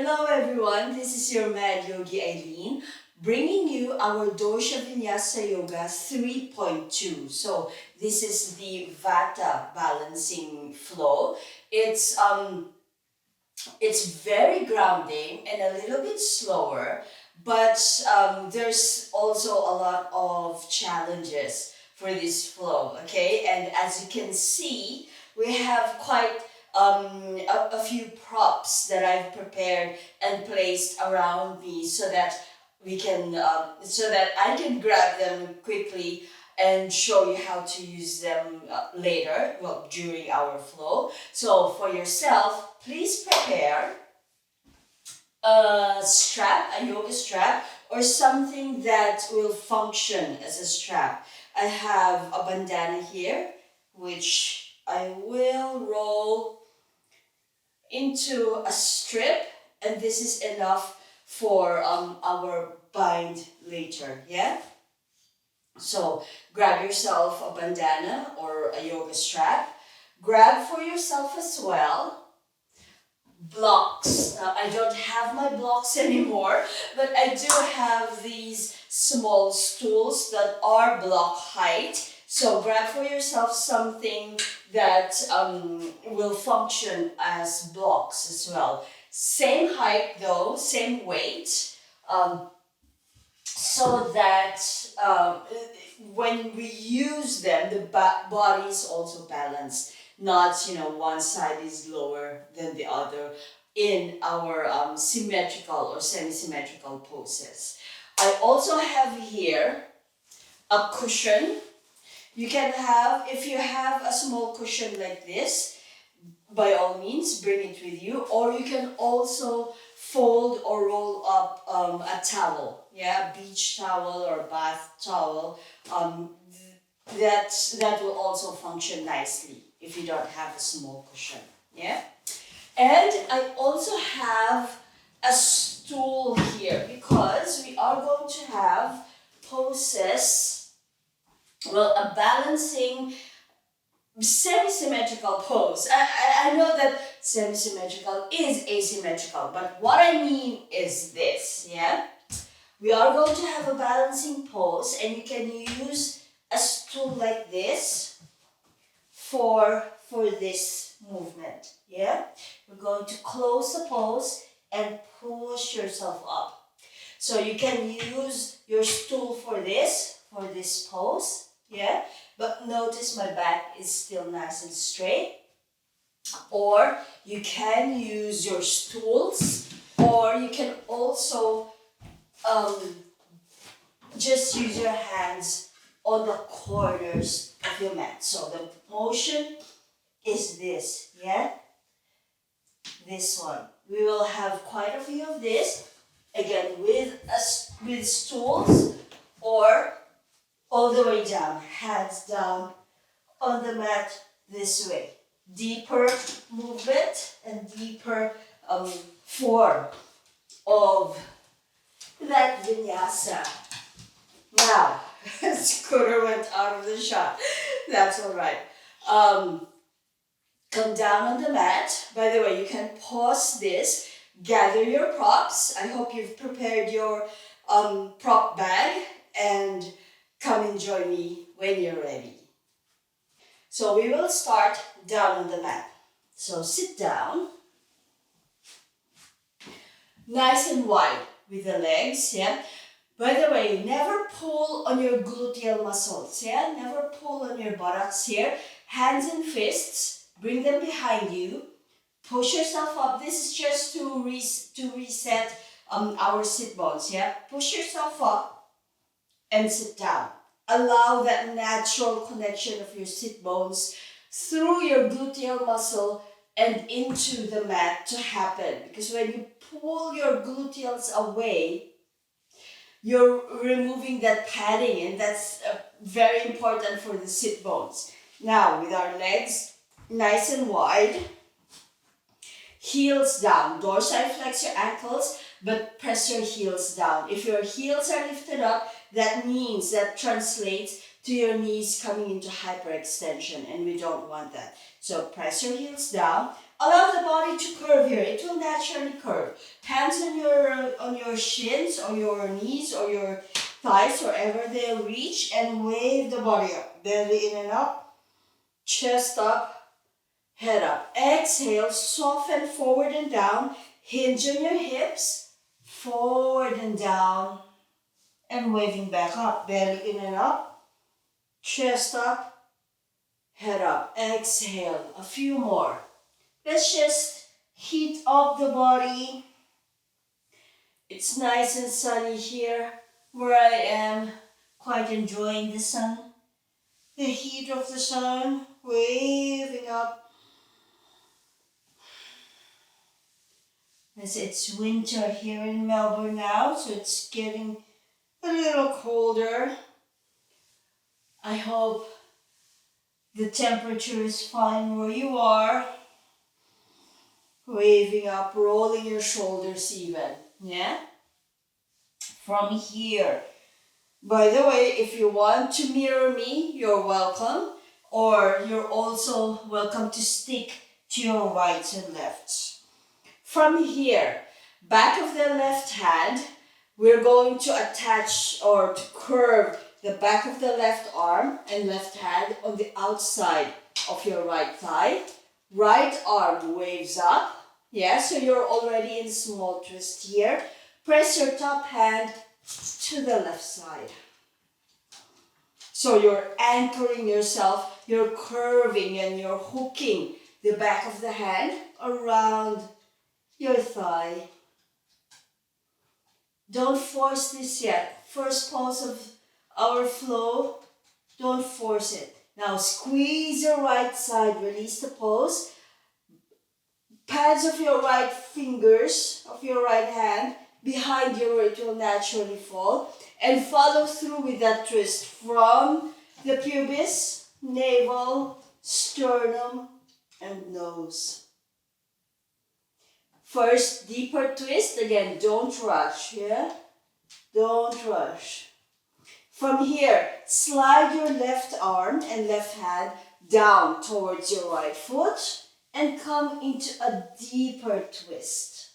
Hello everyone, this is your Mad Yogi Eileen, bringing you our Dosha Vinyasa Yoga 3.2. So this is the Vata balancing flow. It's very grounding and a little bit slower, but there's also a lot of challenges for this flow, okay? And as you can see, we have quite a few props that I've prepared and placed around me so that so that I can grab them quickly and show you how to use them later, well, during our flow. So for yourself, please prepare a strap, a yoga strap, or something that will function as a strap. I have a bandana here, which I will roll into a strip, and this is enough for our bind later, yeah? So grab yourself a bandana or a yoga strap. Grab for yourself as well blocks. Now, I don't have my blocks anymore, but I do have these small stools that are block height. So grab for yourself something that will function as blocks as well. Same height though, same weight. So that when we use them, the body is also balanced. Not, one side is lower than the other in our symmetrical or semi-symmetrical poses. I also have here a cushion. You can have, if you have a small cushion like this, by all means, bring it with you. Or you can also fold or roll up a towel, yeah, beach towel or bath towel. That will also function nicely if you don't have a small cushion, yeah. And I also have a stool here because we are going to have poses, well, a balancing semi-symmetrical pose. I know that semi-symmetrical is asymmetrical, but what I mean is this, yeah? We are going to have a balancing pose, and you can use a stool like this for this movement, yeah? We're going to close the pose and push yourself up. So you can use your stool for this pose, yeah? But notice my back is still nice and straight. Or you can use your stools, or you can also just use your hands on the corners of your mat. So the motion is this, yeah? This one. We will have quite a few of this, again with stools, or all the way down, hands down on the mat this way. Deeper movement and deeper form of that vinyasa. Now, scooter went out of the shot. That's all right. Come down on the mat. By the way, you can pause this, gather your props. I hope you've prepared your prop bag, and come and join me when you're ready. So we will start down on the mat. So sit down, nice and wide with the legs, yeah? By the way, never pull on your gluteal muscles, yeah? Never pull on your buttocks here. Hands and fists, bring them behind you. Push yourself up. This is just to reset our sit bones, yeah? Push yourself up and sit down. Allow that natural connection of your sit bones through your gluteal muscle and into the mat to happen. Because when you pull your gluteals away, you're removing that padding, and that's very important for the sit bones. Now, with our legs nice and wide, heels down. Dorsal flex your ankles, but press your heels down. If your heels are lifted up, that translates to your knees coming into hyperextension, and we don't want that. So press your heels down, Allow the body to curve here. It will naturally curve. Hands on your shins or your knees or your thighs, wherever they'll reach, and wave the body up. Belly in and up. Chest up. Head up. Exhale. Soften forward and down. Hinge on your hips. Forward and down. And waving back up. Belly in and up. Chest up. Head up. Exhale. A few more. Let's just heat up the body. It's nice and sunny here where I am. Quite enjoying the sun. The heat of the sun waving up. As it's winter here in Melbourne now, so it's getting a little colder. I hope the temperature is fine where you are. Waving up, rolling your shoulders even, yeah? From here. By the way, if you want to mirror me, you're welcome. Or you're also welcome to stick to your rights and lefts. From here, back of the left hand, we're going to attach or to curve the back of the left arm and left hand on the outside of your right thigh. Right arm waves up. Yeah, so you're already in small twist here. Press your top hand to the left side. So you're anchoring yourself, you're curving and you're hooking the back of the hand around your thigh. Don't force this yet. First pulse of our flow, don't force it. Now squeeze your right side, release the pose. Pads of your right fingers, of your right hand, behind you where it will naturally fall. And follow through with that twist from the pubis, navel, sternum, and nose. First, deeper twist. Again, don't rush, yeah? Don't rush. From here, slide your left arm and left hand down towards your right foot. And come into a deeper twist.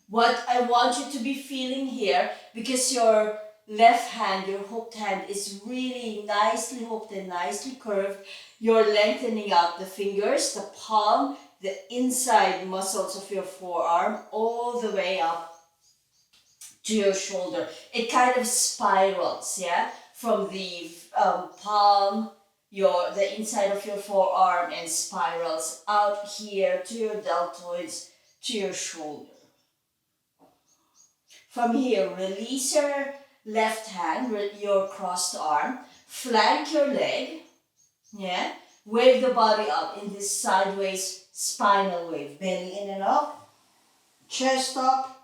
What I want you to be feeling here, because your left hand, your hooked hand is really nicely hooked and nicely curved, you're lengthening out the fingers, the palm, the inside muscles of your forearm, all the way up to your shoulder. It kind of spirals, yeah, from the palm, the inside of your forearm, and spirals out here to your deltoids, to your shoulder. From here, release your left hand, your crossed arm, flank your leg, yeah, wave the body up in this sideways spinal wave, belly in and up, chest up,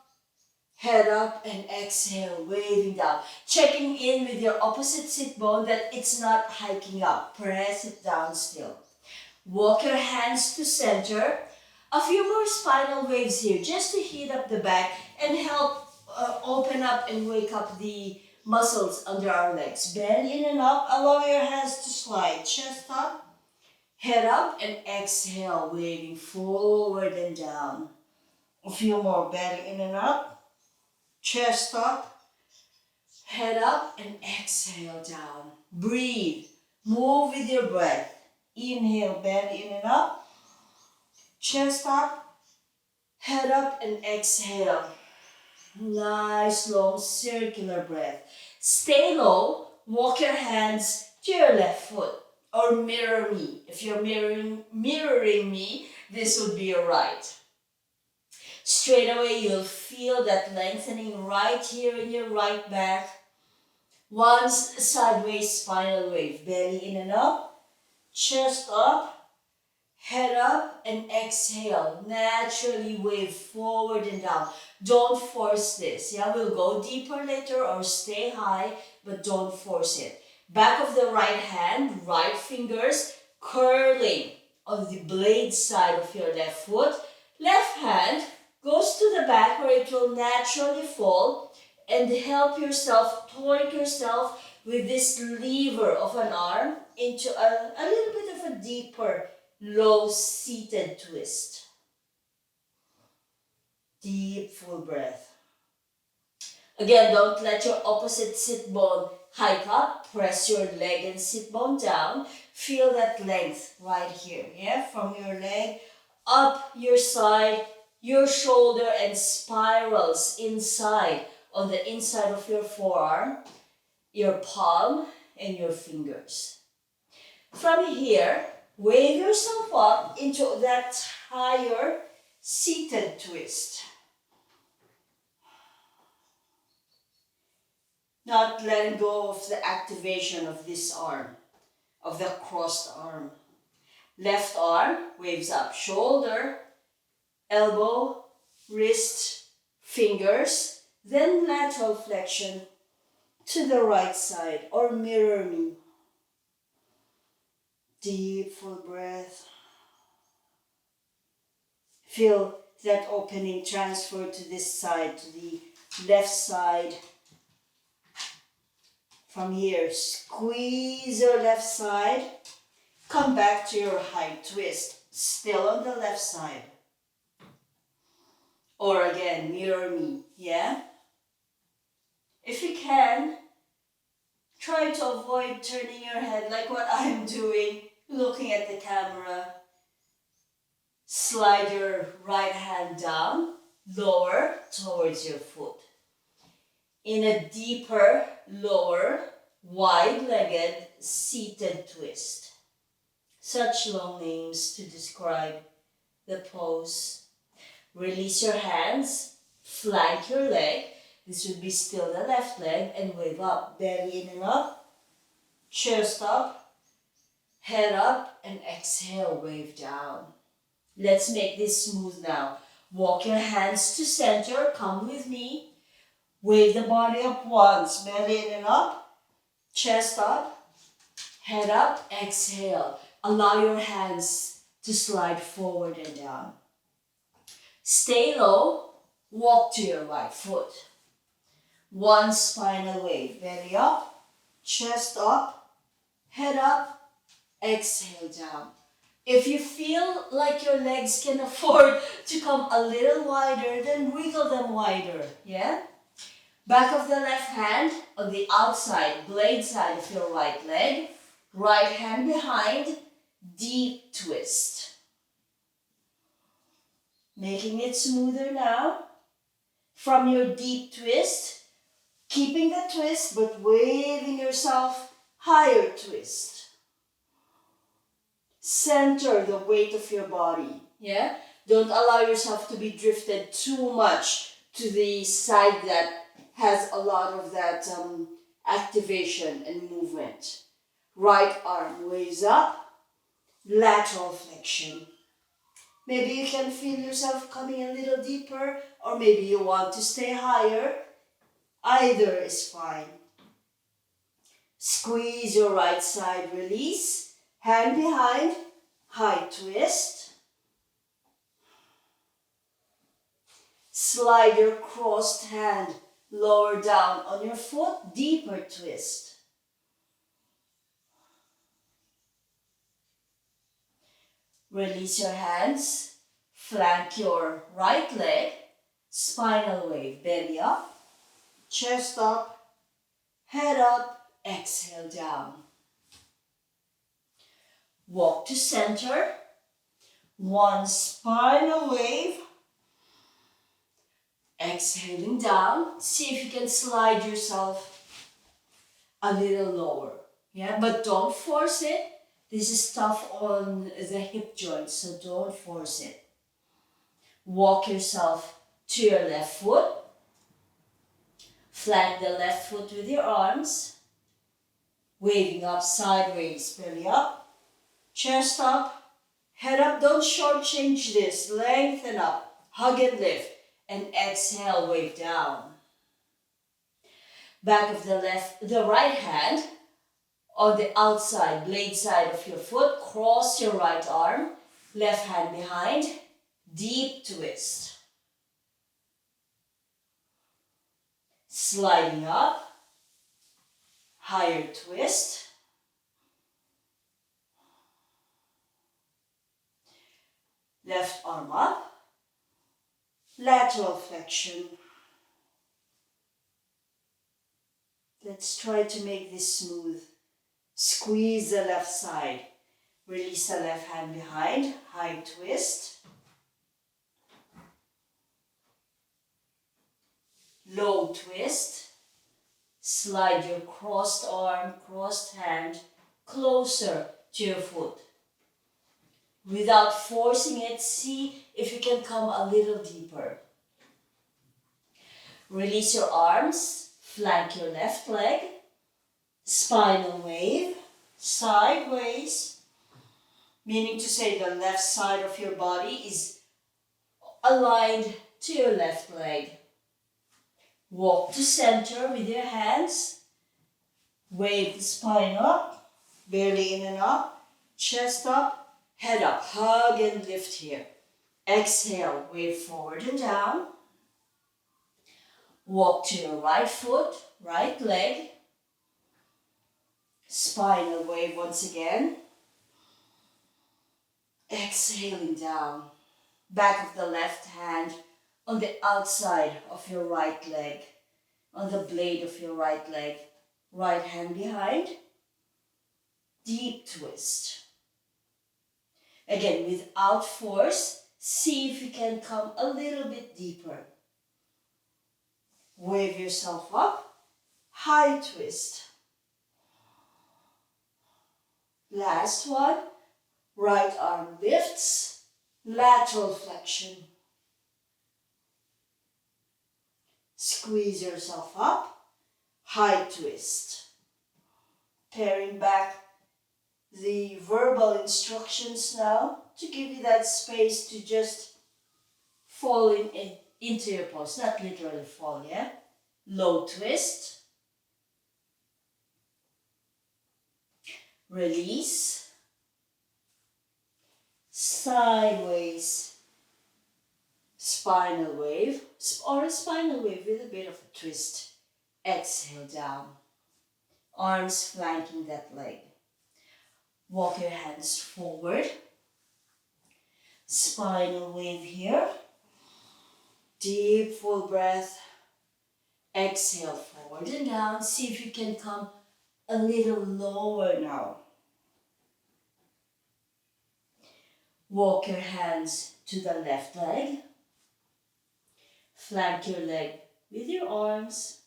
head up, and exhale, waving down. Checking in with your opposite sit bone that it's not hiking up. Press it down still. Walk your hands to center. A few more spinal waves here just to heat up the back and help open up and wake up the muscles under our legs. Belly in and up. Allow your hands to slide. Chest up, head up, and exhale, waving forward and down. A few more. Belly in and up. Chest up, head up, and exhale down. Breathe. Move with your breath. Inhale, belly in and up. Chest up, head up, and exhale. Nice, long, circular breath. Stay low. Walk your hands to your left foot. Or mirror me. If you're mirroring me, this would be your right. Straight away, you'll feel that lengthening right here in your right back. One sideways spinal wave. Belly in and up. Chest up. Head up and exhale. Naturally wave forward and down. Don't force this. Yeah, we'll go deeper later or stay high, but don't force it. Back of the right hand, right fingers curling on the blade side of your left foot. Left hand goes to the back where it will naturally fall, and help yourself, torque yourself with this lever of an arm into a little bit of a deeper low seated twist. Deep, full breath. Again, don't let your opposite sit bone hike up. Press your leg and sit bone down. Feel that length right here, yeah? From your leg up your side, your shoulder, and spirals inside on the inside of your forearm, your palm, and your fingers. From here, wave yourself up into that higher seated twist. Not letting go of the activation of this arm, of the crossed arm. Left arm waves up, shoulder, elbow, wrist, fingers, then lateral flexion to the right side or mirror me. Deep, full breath. Feel that opening transfer to this side, to the left side. From here, squeeze your left side. Come back to your high twist, still on the left side. Or again, mirror me, yeah? If you can, try to avoid turning your head like what I'm doing, looking at the camera. Slide your right hand down, lower towards your foot. In a deeper, lower, wide-legged, seated twist. Such long names to describe the pose. Release your hands, flank your leg. This would be still the left leg, and wave up. Belly in and up, chest up, head up, and exhale, wave down. Let's make this smooth now. Walk your hands to center, come with me. Wave the body up once, belly in and up, chest up, head up, exhale. Allow your hands to slide forward and down. Stay low, walk to your right foot. One spinal wave, belly up, chest up, head up, exhale down. If you feel like your legs can afford to come a little wider, then wiggle them wider, yeah? Back of the left hand on the outside, blade side of your right leg, right hand behind, deep twist. Making it smoother now. From your deep twist, keeping the twist but waving yourself, higher twist. Center the weight of your body, yeah? Don't allow yourself to be drifted too much to the side that has a lot of that activation and movement. Right arm waves up, lateral flexion. Maybe you can feel yourself coming a little deeper, or maybe you want to stay higher. Either is fine. Squeeze your right side, release. Hand behind, high twist. Slide your crossed hand lower down on your foot, deeper twist. Release your hands, flank your right leg, spinal wave, belly up, chest up, head up, exhale down. Walk to center, one spinal wave, exhaling down. See if you can slide yourself a little lower, yeah? But don't force it. This is tough on the hip joints, so don't force it. Walk yourself to your left foot. Flank the left foot with your arms. Waving up sideways, belly up, chest up, head up. Don't shortchange this. Lengthen up, hug and lift, and exhale, wave down. Back of the right hand on the outside, blade side of your foot. Cross your right arm, left hand behind, deep twist. Sliding up, higher twist. Left arm up. Lateral flexion. Let's try to make this smooth. Squeeze the left side. Release the left hand behind. High twist. Low twist. Slide your crossed arm, crossed hand closer to your foot. Without forcing it, see if you can come a little deeper. Release your arms, flank your left leg, spinal wave, sideways, meaning to say the left side of your body is aligned to your left leg. Walk to center with your hands, wave the spine up, belly in and up, chest up, head up, hug and lift here. Exhale, wave forward and down. Walk to your right foot, right leg. Spinal wave once again. Exhaling down. Back of the left hand on the outside of your right leg. On the blade of your right leg. Right hand behind. Deep twist. Again, without force, see if you can come a little bit deeper. Wave yourself up, high twist. Last one, right arm lifts, lateral flexion. Squeeze yourself up, high twist. Paring back the verbal instructions now to give you that space to just fall into your pose, not literally fall, yeah? Low twist. Release. Sideways. Spinal wave, or a spinal wave with a bit of a twist. Exhale down. Arms flanking that leg. Walk your hands forward. Spinal wave here. Deep, full breath. Exhale forward and down. See if you can come a little lower now. Walk your hands to the left leg. Flank your leg with your arms.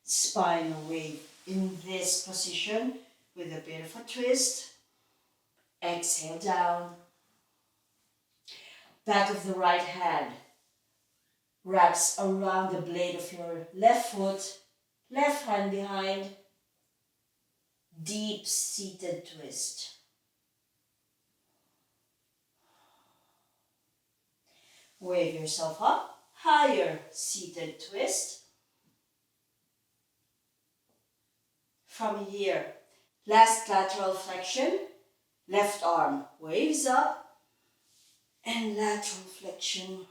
Spinal wave in this position with a bit of a twist. Exhale down. Back of the right hand wraps around the blade of your left foot, left hand behind, deep seated twist. Wave yourself up, higher seated twist. From here, last lateral flexion, left arm waves up, and lateral flexion.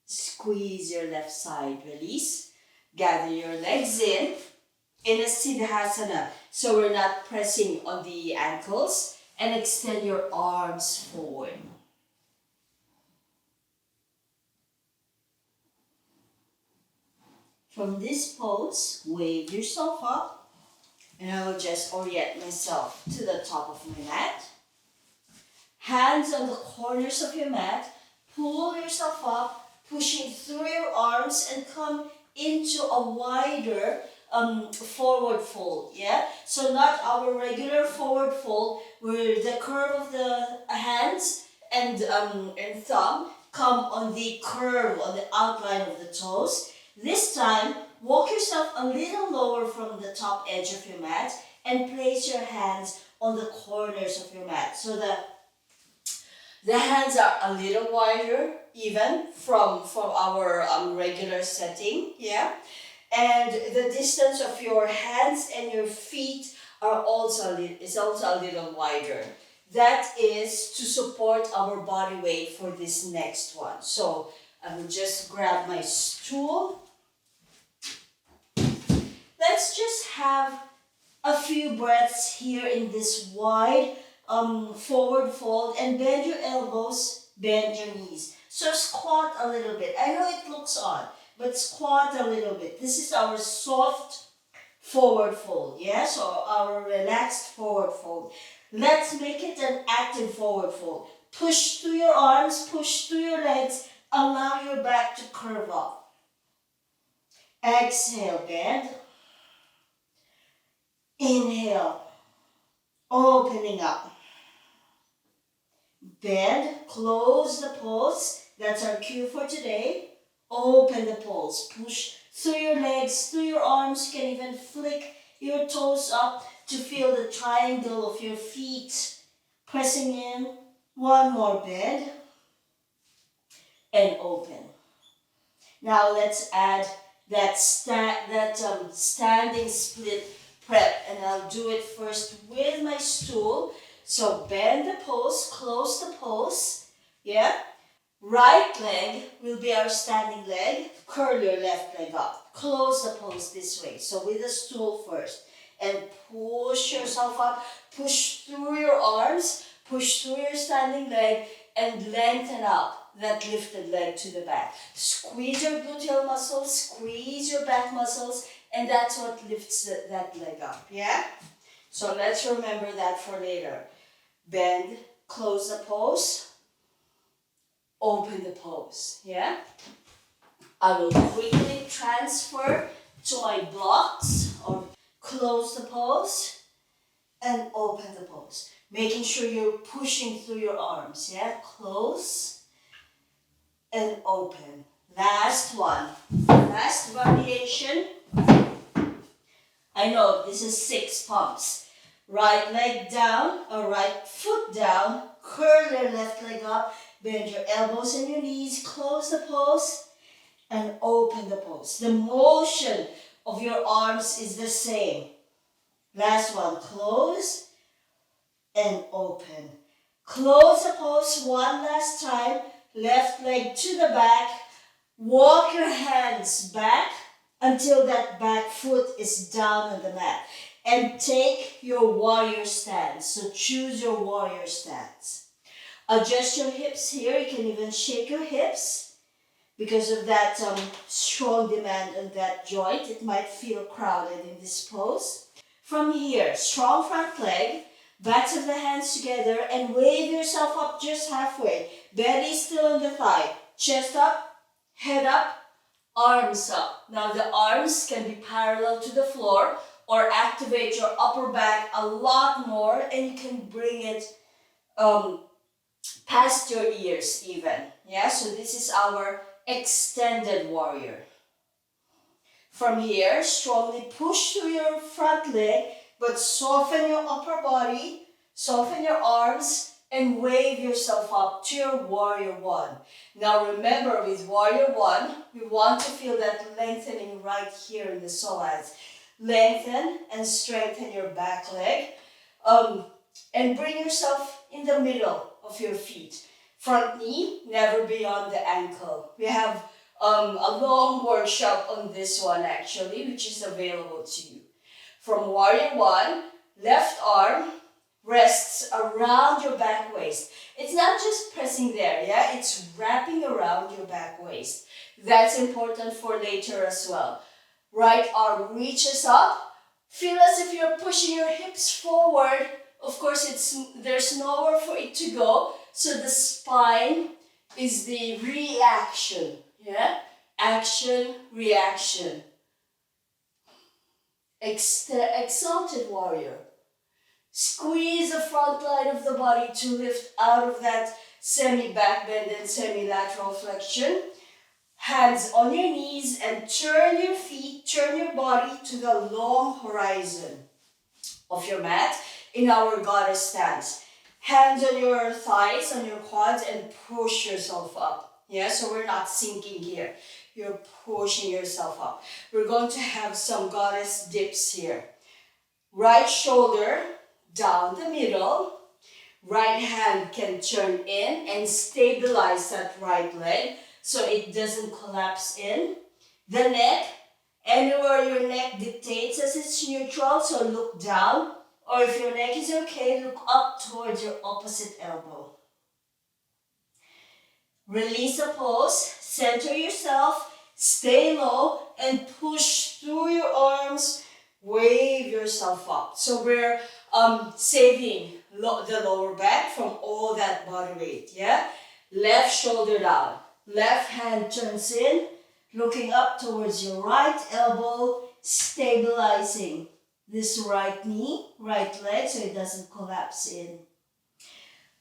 Squeeze your left side, release. Gather your legs in a Siddhasana. So we're not pressing on the ankles, and extend your arms forward. From this pose, wave yourself up. And I will just orient myself to the top of my mat. Hands on the corners of your mat. Pull yourself up, pushing through your arms and come into a wider forward fold, yeah? So not our regular forward fold where the curve of the hands and thumb come on the curve, on the outline of the toes. This time, walk yourself a little lower from the top edge of your mat and place your hands on the corners of your mat. So the hands are a little wider even from our regular setting, yeah? And the distance of your hands and your feet is also a little wider. That is to support our body weight for this next one. So I will just grab my stool. Let's just have a few breaths here in this wide forward fold, and bend your elbows, bend your knees. So squat a little bit. I know it looks odd, but squat a little bit. This is our soft forward fold, yeah? So our relaxed forward fold. Let's make it an active forward fold. Push through your arms, push through your legs, allow your back to curve up. Exhale, bend. Inhale, opening up. Bend, close the pose. That's our cue for today. Open the pose. Push through your legs, through your arms. You can even flick your toes up to feel the triangle of your feet pressing in. One more bend. And open. Now let's add that standing split prep, and I'll do it first with my stool. So bend the pose, close the pose, yeah? Right leg will be our standing leg. Curl your left leg up. Close the pose this way. So with the stool first. And push yourself up. Push through your arms. Push through your standing leg. And lengthen up that lifted leg to the back. Squeeze your gluteal muscles. Squeeze your back muscles. And that's what lifts that leg up. Yeah? So let's remember that for later. Bend. Close the pose. Open the pose, yeah? I will quickly transfer to my blocks or close the pose and open the pose. Making sure you're pushing through your arms, yeah? Close and open. Last one. Last variation. I know this is 6 pumps. Right leg down or right foot down. Curl your left leg up. Bend your elbows and your knees, close the pose, and open the pose. The motion of your arms is the same. Last one, close and open. Close the pose one last time, left leg to the back. Walk your hands back until that back foot is down on the mat. And take your warrior stance. So choose your warrior stance. Adjust your hips here. You can even shake your hips because of that strong demand on that joint. It might feel crowded in this pose. From here, strong front leg, backs of the hands together, and wave yourself up just halfway. Belly still on the thigh. Chest up, head up, arms up. Now the arms can be parallel to the floor or activate your upper back a lot more, and you can bring it past your ears even. Yeah, so this is our extended warrior. From here, strongly push through your front leg, but soften your upper body, soften your arms, and wave yourself up to your warrior one. Now remember, with warrior one, we want to feel that lengthening right here in the psoas. Lengthen and strengthen your back leg. And bring yourself in the middle of your feet. Front knee, never beyond the ankle. We have a long workshop on this one actually, which is available to you. From warrior one, left arm rests around your back waist. It's not just pressing there, yeah? It's wrapping around your back waist. That's important for later as well. Right arm reaches up. Feel as if you're pushing your hips forward. Of course, there's nowhere for it to go, so the spine is the reaction, yeah? Action, reaction. Exalted warrior. Squeeze the front line of the body to lift out of that semi-back bend and semi-lateral flexion. Hands on your knees and turn your feet, turn your body to the long horizon of your mat. In our goddess stance. Hands on your thighs, on your quads, and push yourself up. Yeah, so we're not sinking here. You're pushing yourself up. We're going to have some goddess dips here. Right shoulder down the middle. Right hand can turn in and stabilize that right leg so it doesn't collapse in. The neck Anywhere your neck dictates as it's neutral, so look down. Or if your neck is okay, look up towards your opposite elbow. Release the pose, center yourself, stay low, and push through your arms, wave yourself up. So we're saving the lower back from all that body weight, yeah? Left shoulder down, left hand turns in, looking up towards your right elbow, stabilizing this right knee, right leg, so it doesn't collapse in.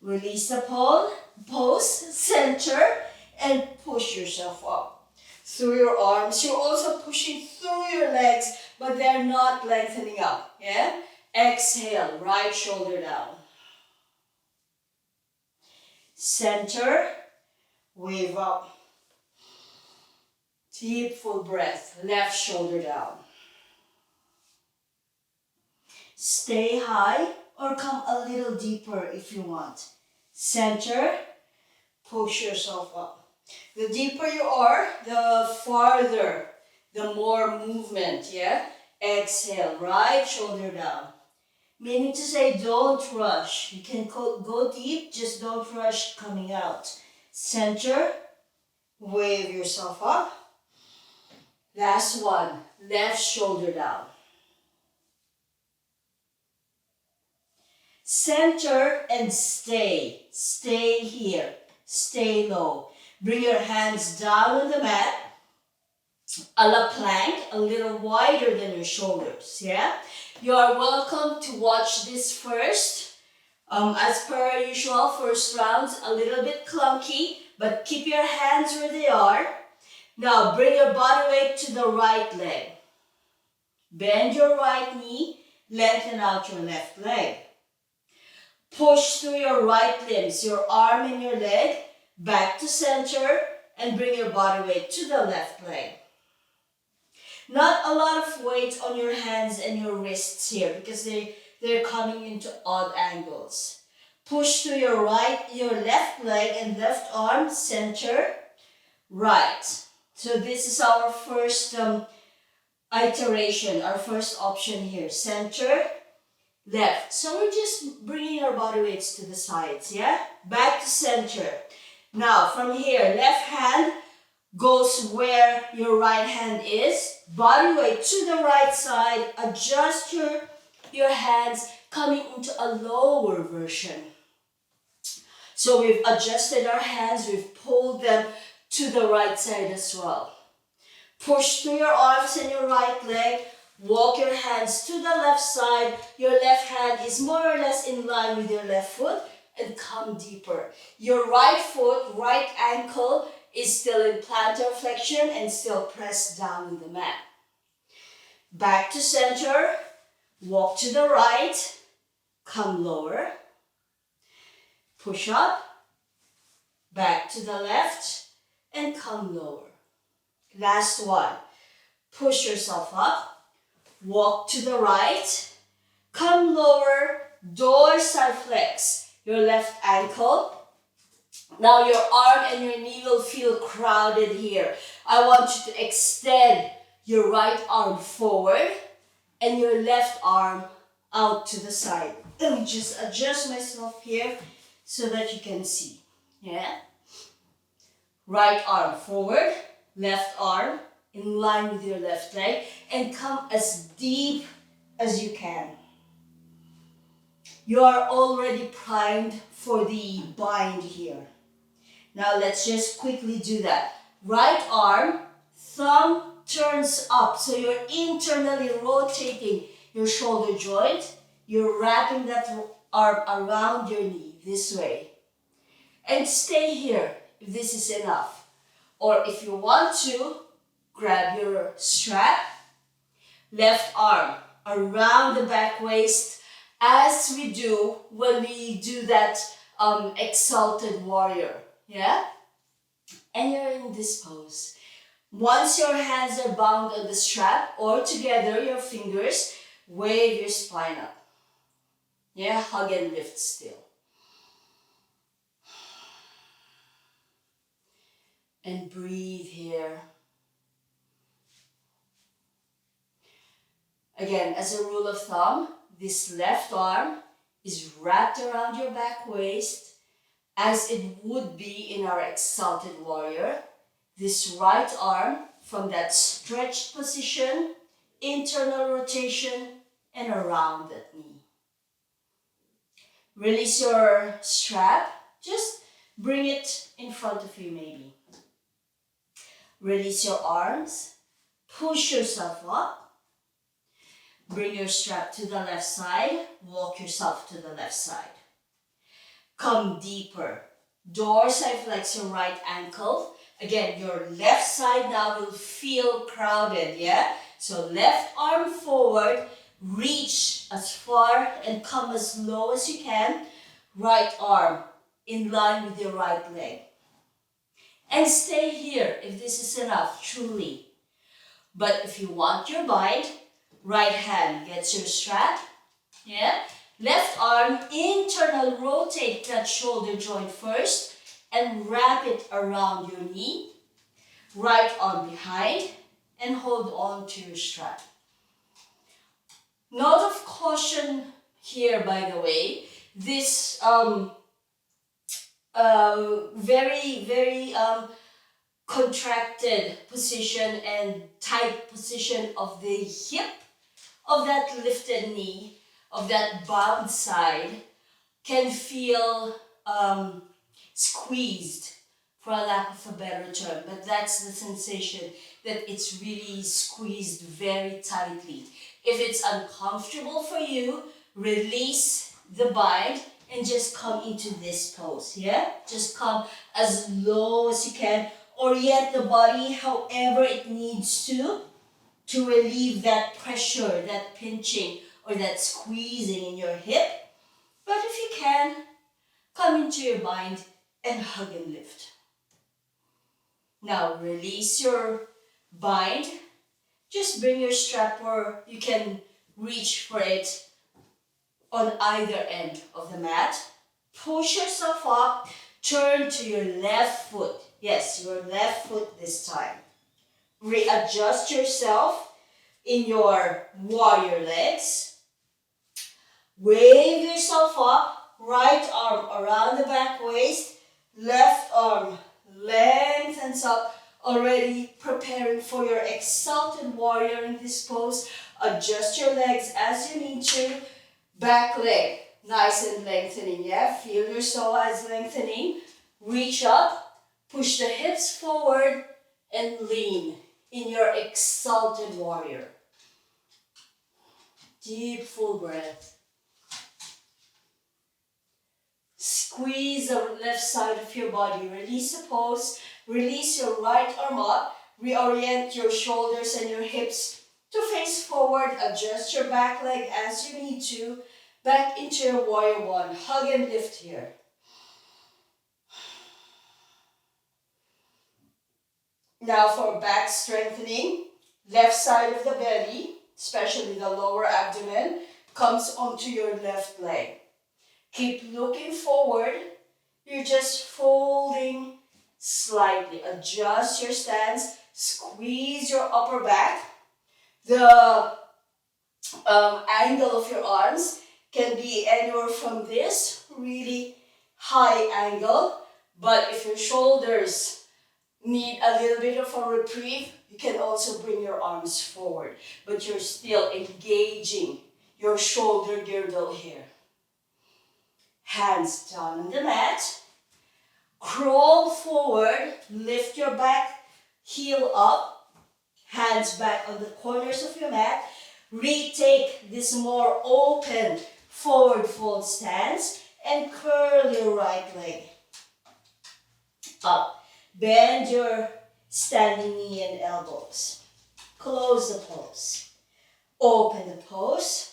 Release the pose, center, and push yourself up. Through your arms, you're also pushing through your legs, but they're not lengthening up, yeah? Exhale, right shoulder down. Center, wave up. Deep, full breath, left shoulder down. Stay high or come a little deeper if you want. Center, push yourself up. The deeper you are, the farther, the more movement, yeah? Exhale, right shoulder down. Meaning to say, don't rush. You can go deep, just don't rush coming out. Center, wave yourself up. Last one, left shoulder down. Center and stay. Stay here. Stay low. Bring your hands down on the mat. A la plank, a little wider than your shoulders, yeah? You are welcome to watch this first. As per usual, first rounds, a little bit clunky, but keep your hands where they are. Now, bring your body weight to the right leg. Bend your right knee, lengthen out your left leg. Push through your right limbs, your arm and your leg, back to center, and bring your body weight to the left leg. Not a lot of weight on your hands and your wrists here because they're coming into odd angles. Push through your left leg and left arm, center, right. So this is our first iteration, our first option here. Center, left. So we're just bringing our body weights to the sides, yeah? Back to center. Now, from here, left hand goes where your right hand is. Body weight to the right side. Adjust your hands coming into a lower version. So we've adjusted our hands. We've pulled them to the right side as well. Push through your arms and your right leg. Walk your hands to the left side. Your left hand is more or less in line with your left foot and come deeper. Your right foot, right ankle is still in plantar flexion and still pressed down in the mat. Back to center. Walk to the right. Come lower. Push up. Back to the left and come lower. Last one. Push yourself up. Walk to the right. Come lower. Dorsiflex your left ankle. Now your arm and your knee will feel crowded here. I want you to extend your right arm forward and your left arm out to the side. Let me just adjust myself here so that you can see. Yeah? Right arm forward, left arm in line with your left leg, and come as deep as you can. You are already primed for the bind here. Now let's just quickly do that. Right arm, thumb turns up, so you're internally rotating your shoulder joint. You're wrapping that arm around your knee this way. And stay here if this is enough. Or if you want to, grab your strap. Left arm around the back waist as we do when we do that exalted warrior. Yeah? And you're in this pose. Once your hands are bound on the strap or together, your fingers, wave your spine up. Yeah, hug and lift still. And breathe here. Again, as a rule of thumb, this left arm is wrapped around your back waist as it would be in our exalted warrior. This right arm from that stretched position, internal rotation, and around that knee. Release your strap. Just bring it in front of you maybe. Release your arms. Push yourself up. Bring your strap to the left side. Walk yourself to the left side. Come deeper. Dorsiflex your right ankle. Again, your left side now will feel crowded, yeah? So left arm forward, reach as far and come as low as you can. Right arm in line with your right leg. And stay here if this is enough, truly. But if you want your bind, right hand gets your strap, yeah? Left arm, internal rotate that shoulder joint first and wrap it around your knee. Right arm behind and hold on to your strap. Note of caution here, by the way, this very contracted position and tight position of the hip of that lifted knee, of that bowed side, can feel squeezed, for a lack of a better term, but that's the sensation that it's really squeezed very tightly. If it's uncomfortable for you, release the bind and just come into this pose, yeah? Just come as low as you can, orient the body however it needs to relieve that pressure, that pinching, or that squeezing in your hip. But if you can, come into your bind and hug and lift. Now release your bind. Just bring your strap, or you can reach for it on either end of the mat. Push yourself up. Turn to your left foot. Yes, your left foot this time. Readjust yourself in your warrior legs. Wave yourself up. Right arm around the back waist. Left arm lengthens up, already preparing for your exalted warrior in this pose. Adjust your legs as you need to. Back leg, nice and lengthening, yeah? Feel your psoas lengthening. Reach up, push the hips forward, and lean in your exalted warrior. Deep, full breath. Squeeze the left side of your body. Release the pose. Release your right arm up. Reorient your shoulders and your hips to face forward. Adjust your back leg as you need to. Back into your warrior one. Hug and lift here. Now for back strengthening. Left side of the belly, especially the lower abdomen, comes onto your left leg. Keep looking forward. You're just folding slightly. Adjust your stance. Squeeze your upper back. The angle of your arms can be anywhere from this really high angle. But if your shoulders need a little bit of a reprieve, you can also bring your arms forward. But you're still engaging your shoulder girdle here. Hands down on the mat. Crawl forward. Lift your back heel up. Hands back on the corners of your mat. Retake this more open forward fold stance and curl your right leg up. Bend your standing knee and elbows. Close the pose. Open the pose.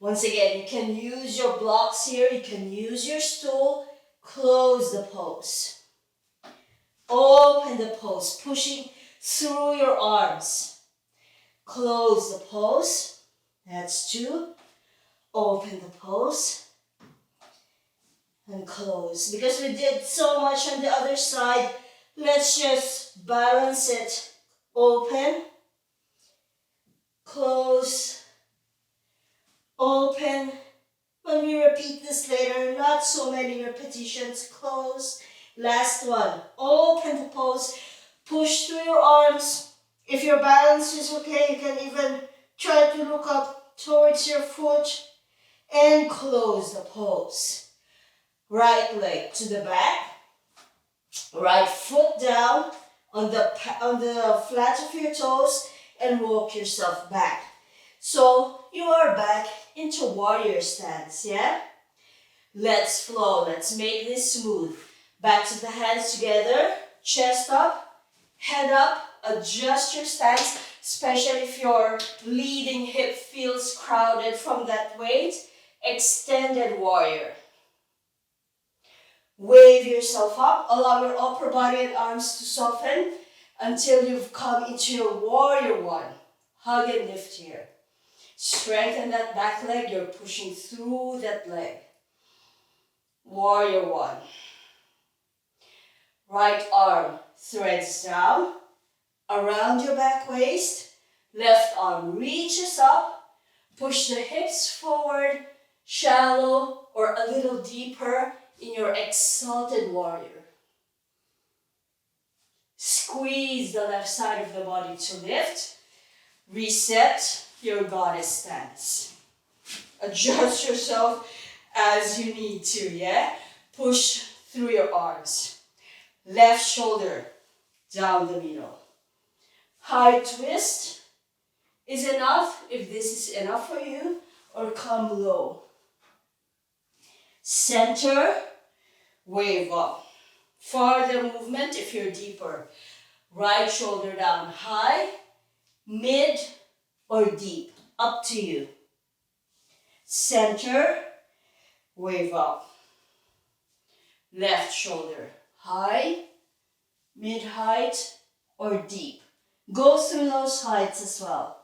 Once again, you can use your blocks here. You can use your stool. Close the pose. Open the pose, pushing through your arms. Close the pose. That's 2. Open the pose. And close. Because we did so much on the other side, let's just balance it. Open. close, open. When we repeat this later, not so many repetitions. Close. Last one. Open the pose. Push through your arms. If your balance is okay, you can even try to look up towards your foot and close the pose. Right leg to the back. Right foot down on the flat of your toes and walk yourself back. So you are back into warrior stance, yeah? Let's flow. Let's make this smooth. Back to the hands together. Chest up, head up. Adjust your stance, especially if your leading hip feels crowded from that weight. Extended warrior. Wave yourself up. Allow your upper body and arms to soften until you've come into your warrior one. Hug and lift here. Strengthen that back leg. You're pushing through that leg. Warrior one. Right arm threads down around your back waist. Left arm reaches up. Push the hips forward, shallow or a little deeper in your exalted warrior. Squeeze the left side of the body to lift. Reset your goddess stance. Adjust yourself as you need to, yeah? Push through your arms. Left shoulder down the middle. High twist is enough if this is enough for you, or come low. Center, wave up. Farther movement if you're deeper. Right shoulder down high, mid or deep, up to you. Center, wave up. Left shoulder high, mid height or deep. Go through those heights as well.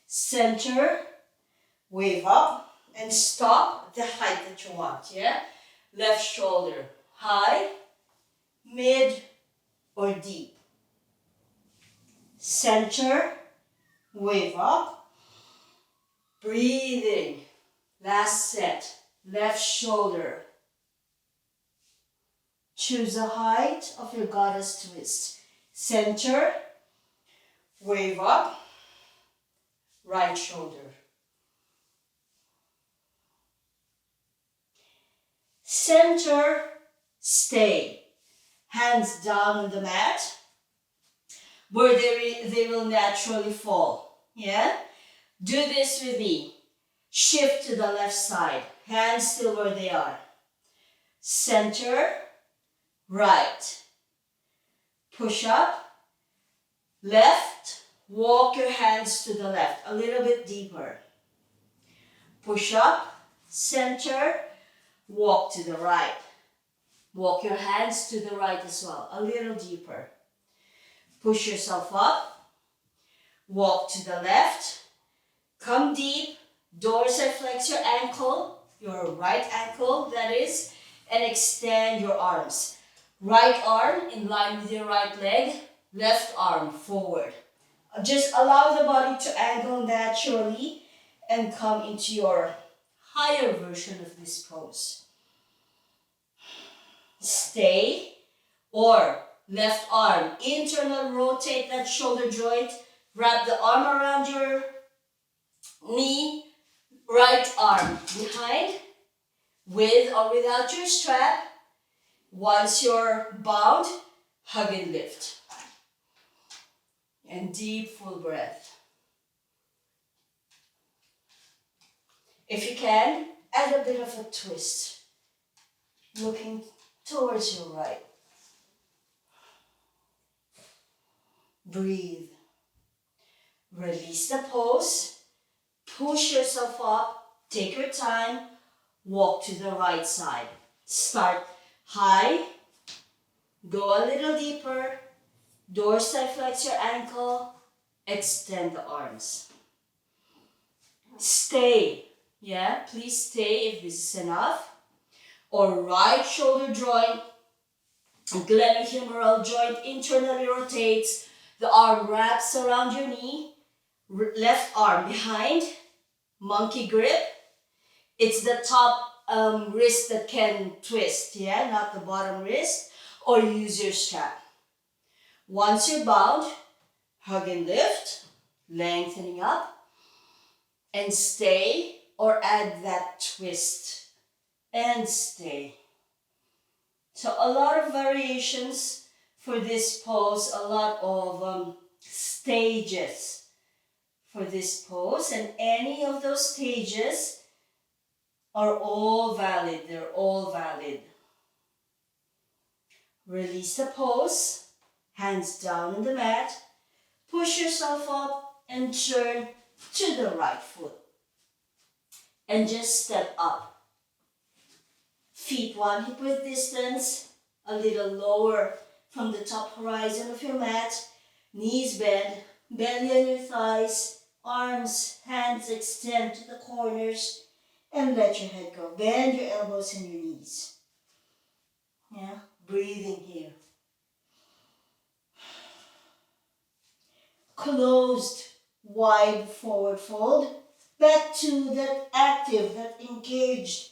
Center, wave up and stop the height that you want, yeah? Left shoulder high, mid or deep. Center, wave up. Breathing. Last set. Left shoulder. Choose the height of your goddess twist. Center, wave up. Right shoulder. Center, stay. Hands down on the mat where they will naturally fall. Yeah? Do this with me. Shift to the left side. Hands still where they are. Center, right. Push up. Left. Walk your hands to the left. A little bit deeper. Push up. Center. Walk to the right. Walk your hands to the right as well. A little deeper. Push yourself up. Walk to the left. Come deep. Dorsiflex your ankle. Your right ankle, that is. And extend your arms. Right arm in line with your right leg. Left arm forward. Just allow the body to angle naturally and come into your higher version of this pose. Stay, or left arm, internal rotate that shoulder joint, wrap the arm around your knee, right arm behind, with or without your strap. Once you're bound, hug and lift. And deep full breath. If you can, add a bit of a twist, looking towards your right. Breathe. Release the pose. Push yourself up. Take your time. Walk to the right side. Start high. Go a little deeper. Dorsiflex your ankle. Extend the arms. Stay. Yeah, please stay if this is enough. Or right shoulder joint, glenohumeral joint internally rotates. The arm wraps around your knee. Left arm behind, monkey grip. It's the top wrist that can twist, yeah, not the bottom wrist, or use your strap. Once you're bound, hug and lift, lengthening up, and stay, or add that twist, and stay. So a lot of variations for this pose, a lot of stages for this pose, and any of those stages are all valid. They're all valid. Release the pose, hands down on the mat, push yourself up and turn to the right foot. And just step up. Feet 1 hip width distance, a little lower from the top horizon of your mat. Knees bend, belly on your thighs, arms, hands extend to the corners, and let your head go. Bend your elbows and your knees. Yeah, breathing here. Closed, wide forward fold. Back to that active, that engaged,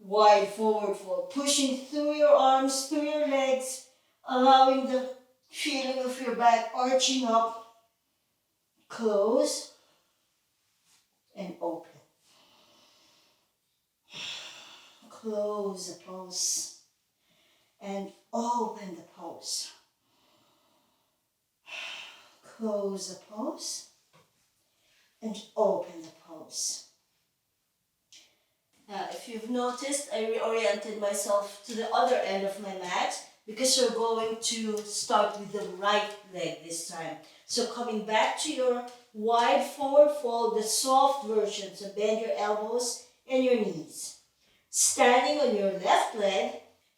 wide forward fold. Pushing through your arms, through your legs, allowing the feeling of your back arching up. Close and open. Close the pose and open the pose. Close the pose and open the pose. Now, if you've noticed, I reoriented myself to the other end of my mat because you're going to start with the right leg this time. So coming back to your wide forward fold, the soft version, so bend your elbows and your knees. Standing on your left leg,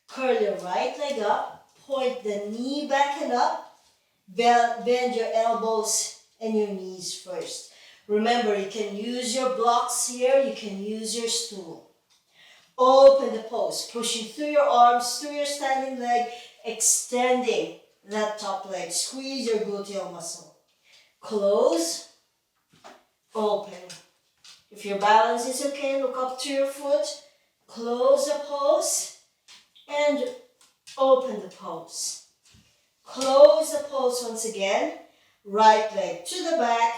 curl your right leg up, point the knee back and up, bend your elbows and your knees first. Remember, you can use your blocks here, you can use your stool. Open the pose, pushing through your arms, through your standing leg, extending that top leg. Squeeze your gluteal muscle. Close, open. If your balance is okay, look up to your foot. Close the pose and open the pose. Close the pose once again. Right leg to the back.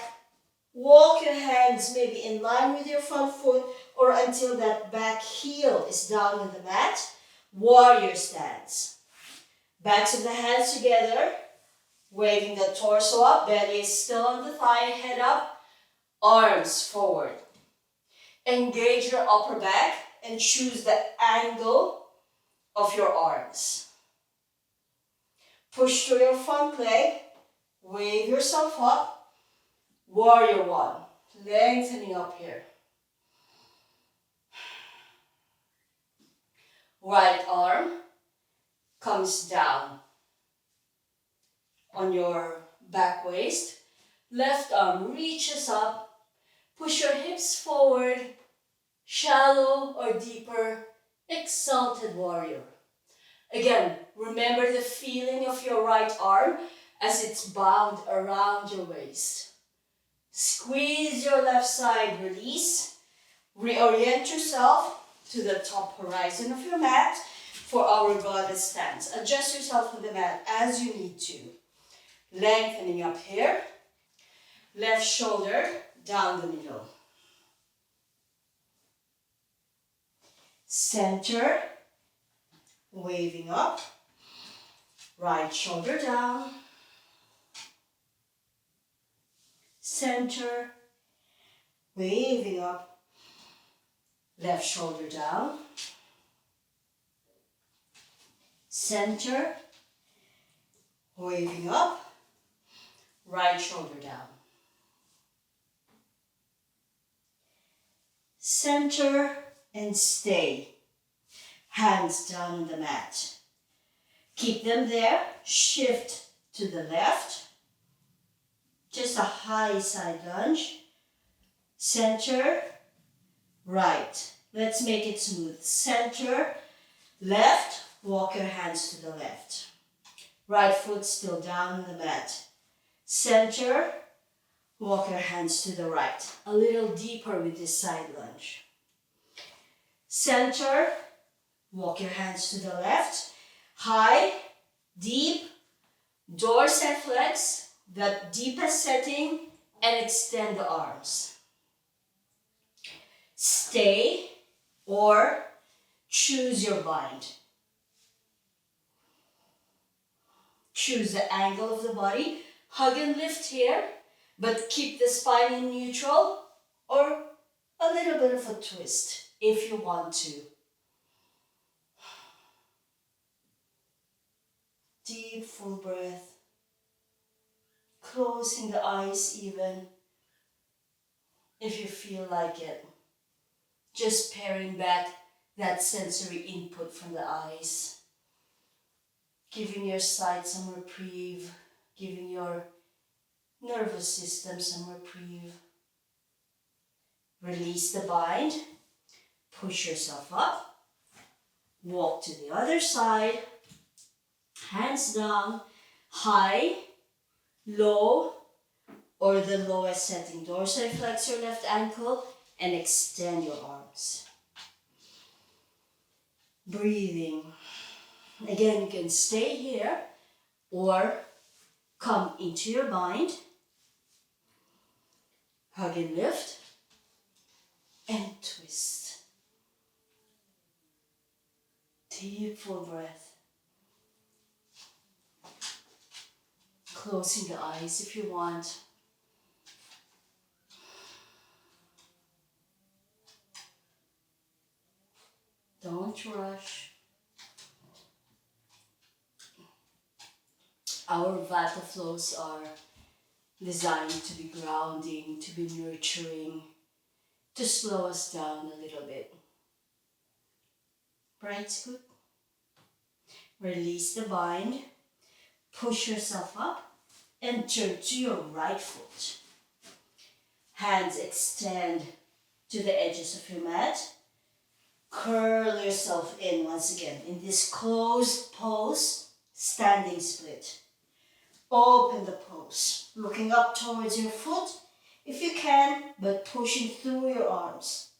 Walk your hands maybe in line with your front foot or until that back heel is down on the mat. Warrior stance. Backs of the hands together. Waving the torso up. Belly is still on the thigh. Head up. Arms forward. Engage your upper back and choose the angle of your arms. Push through your front leg. Wave yourself up. Warrior 1. Lengthening up here. Right arm comes down on your back waist. Left arm reaches up. Push your hips forward. Shallow or deeper. Exalted warrior. Again, remember the feeling of your right arm as it's bound around your waist. Squeeze your left side, release. Reorient yourself to the top horizon of your mat for our goddess stance. Adjust yourself on the mat as you need to. Lengthening up here. Left shoulder down the middle. Center. Waving up. Right shoulder down. Center. Waving up. Left shoulder down. Center. Waving up. Right shoulder down. Center and stay. Hands down on the mat. Keep them there. Shift to the left. Just a high side lunge. Center, right. Let's make it smooth. Center, left. Walk your hands to the left. Right foot still down on the mat. Center, Walk your hands to the right, a little deeper with this side lunge. Center, walk your hands to the left, high, deep, dorsiflex, that deepest setting, and extend the arms. Stay or choose your bind. Choose the angle of the body. Hug and lift here, but keep the spine in neutral, or a little bit of a twist if you want to. Deep, full breath. Closing the eyes even if you feel like it. Just paring back that sensory input from the eyes. Giving your sight some reprieve. Giving your nervous system some reprieve. Release the bind. Push yourself up. Walk to the other side. Hands down. High, low, or the lowest setting. Dorsiflex your left ankle and extend your arms. Breathing. Again, you can stay here or come into your bind. Hug and lift and twist. Deep, full breath. Closing the eyes if you want. Don't rush. Our Vata flows are designed to be grounding, to be nurturing, to slow us down a little bit. Right, good. Release the bind. Push yourself up and turn to your right foot. Hands extend to the edges of your mat. Curl yourself in once again in this closed pose, standing split. Open the pose, looking up towards your foot if you can, but pushing through your arms.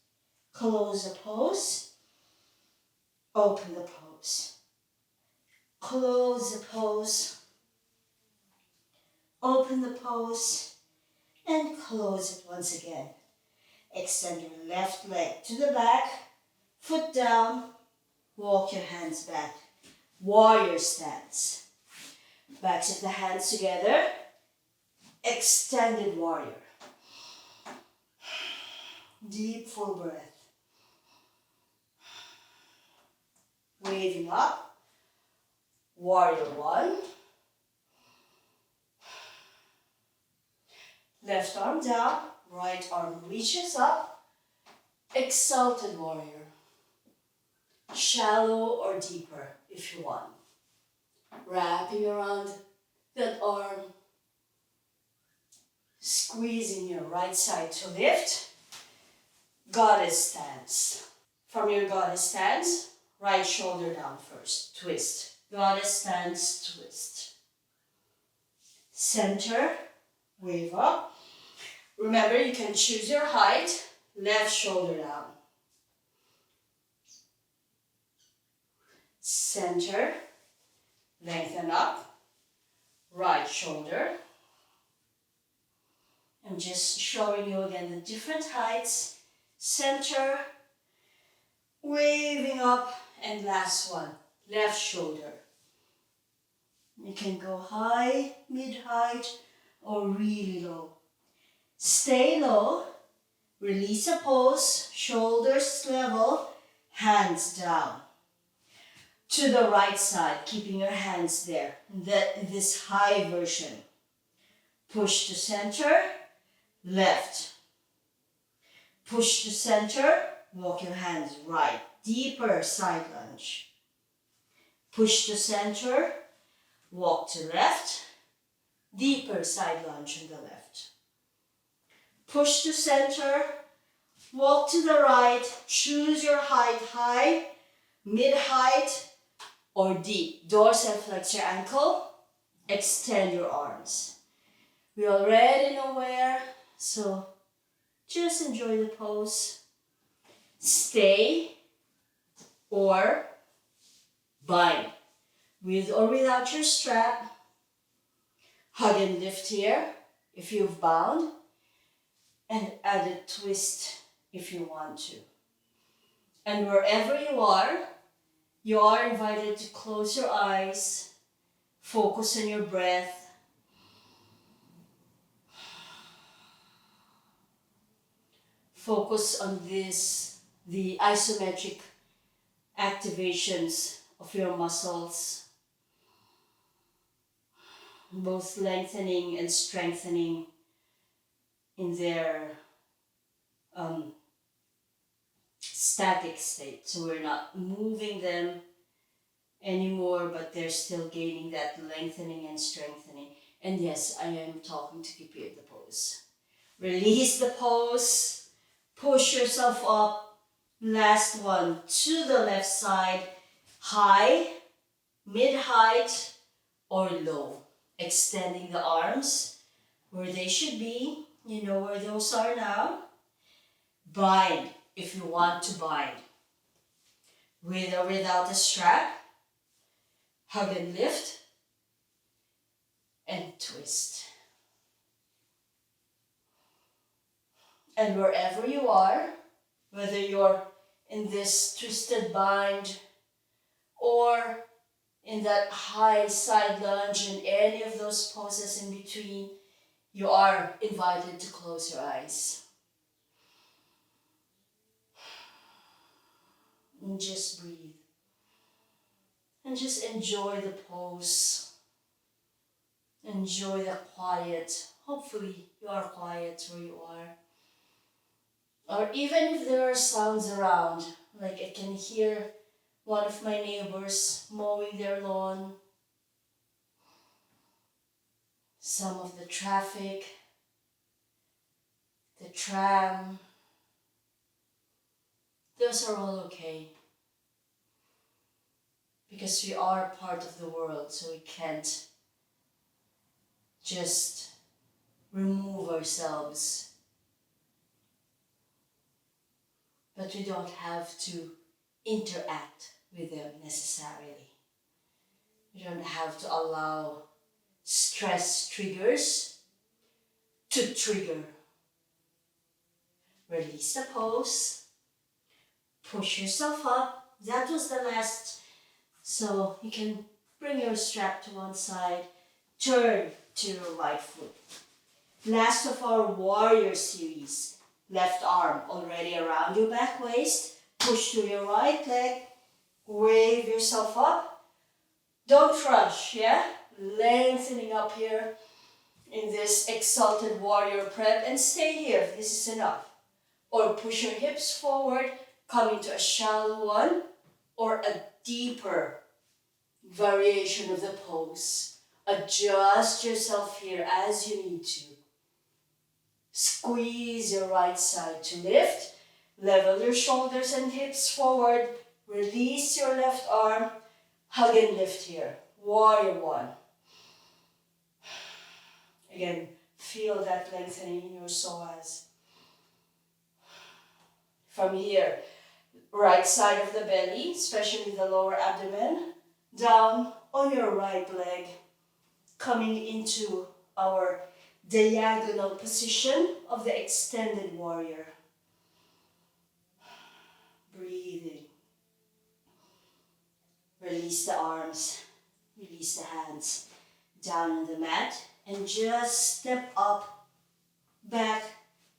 Close the pose, open the pose. Close the pose, open the pose, and close it once again. Extend your left leg to the back, foot down, walk your hands back. Warrior stance. Backs of the hands together. Extended warrior. Deep, full breath. Waving up. Warrior one. Left arm down. Right arm reaches up. Exalted warrior. Shallow or deeper if you want. Wrapping around that arm. Squeezing your right side to lift. Goddess stance. From your goddess stance, right shoulder down first. Twist. Goddess stance, twist. Center, wave up. Remember, you can choose your height. Left shoulder down. Center, lengthen up. Right shoulder. I'm just showing you again the different heights. Center, waving up, and last one, left shoulder. You can go high, mid-height, or really low. Stay low, release a pose, shoulders level, hands down. To the right side, keeping your hands there, this high version. Push to center, left. Push to center, walk your hands right. Deeper side lunge. Push to center, walk to left. Deeper side lunge on the left. Push to center, walk to the right. Choose your height, high, mid-height, or deep. Dorsal flex your ankle. Extend your arms. We already know where, so just enjoy the pose. Stay or bind. With or without your strap. Hug and lift here if you've bound. And add a twist if you want to. And wherever you are invited to close your eyes. Focus on your breath. Focus on the isometric activations of your muscles, both lengthening and strengthening in their static state. So we're not moving them anymore, but they're still gaining that lengthening and strengthening. And yes, I am talking to keep you in the pose. Release the pose, push yourself up. Last one, to the left side, high, mid-height, or low. Extending the arms where they should be. You know where those are now. Bind if you want to bind. With or without a strap. Hug and lift. And twist. And wherever you are, whether you're in this twisted bind or in that high side lunge and any of those poses in between, you are invited to close your eyes. And just breathe. And just enjoy the pose. Enjoy the quiet. Hopefully you are quiet where you are. Or even if there are sounds around, like I can hear one of my neighbors mowing their lawn, some of the traffic, the tram, those are all okay. Because we are part of the world, so we can't just remove ourselves. But we don't have to interact with them necessarily. We don't have to allow stress triggers to trigger. Release the pose. Push yourself up. That was the last. So you can bring your strap to one side. Turn to your right foot. Last of our warrior series. Left arm already around your back waist. Push to your right leg. Wave yourself up. Don't rush, yeah? Lengthening up here in this exalted warrior prep. And stay here, this is enough. Or push your hips forward, come into a shallow one. Or a deeper variation of the pose. Adjust yourself here as you need to. Squeeze your right side to lift. Level your shoulders and hips forward. Release your left arm. Hug and lift here. Warrior one. Again, feel that lengthening in your psoas. From here, right side of the belly, especially the lower abdomen, down on your right leg, coming into our diagonal position of the extended warrior. Breathing. Release the arms, release the hands down on the mat, and just step up, back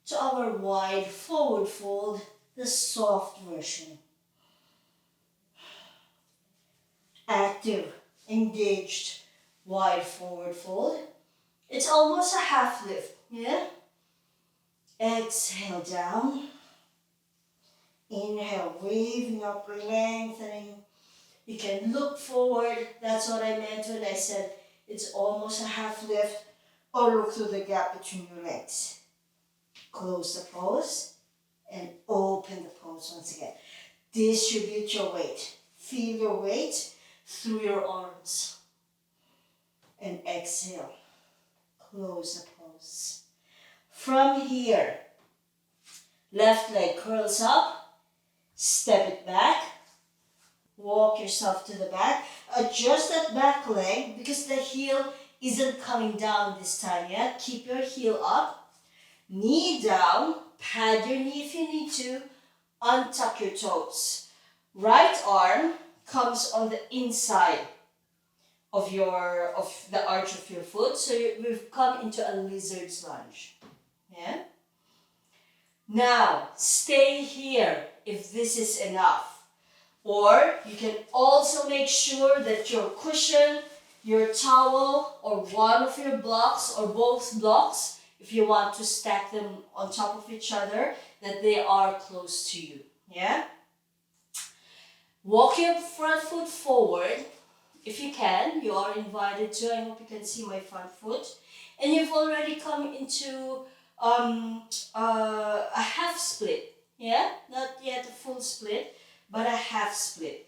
to our wide forward fold, the soft version. Active, engaged, wide forward fold. It's almost a half lift, yeah? Exhale down. Inhale, waving up, lengthening. You can look forward. That's what I meant when I said it's almost a half lift. Or look through the gap between your legs. Close the pose and open the pose once again. Distribute your weight. Feel your weight through your arms. And exhale. close the pose. From here, left leg curls up, step it back, walk yourself to the back, adjust that back leg because the heel isn't coming down this time yet. Keep your heel up, knee down, pad your knee if you need to, untuck your toes. Right arm comes on the inside of the arch of your foot, so we've come into a lizard's lunge. Yeah. Now stay here if this is enough, or you can also make sure that your cushion, your towel, or one of your blocks or both blocks, if you want to stack them on top of each other, that they are close to you. Yeah. Walk your front foot forward. If you can, you are invited to. I hope you can see my front foot. And you've already come into a half split. Yeah? Not yet a full split, but a half split.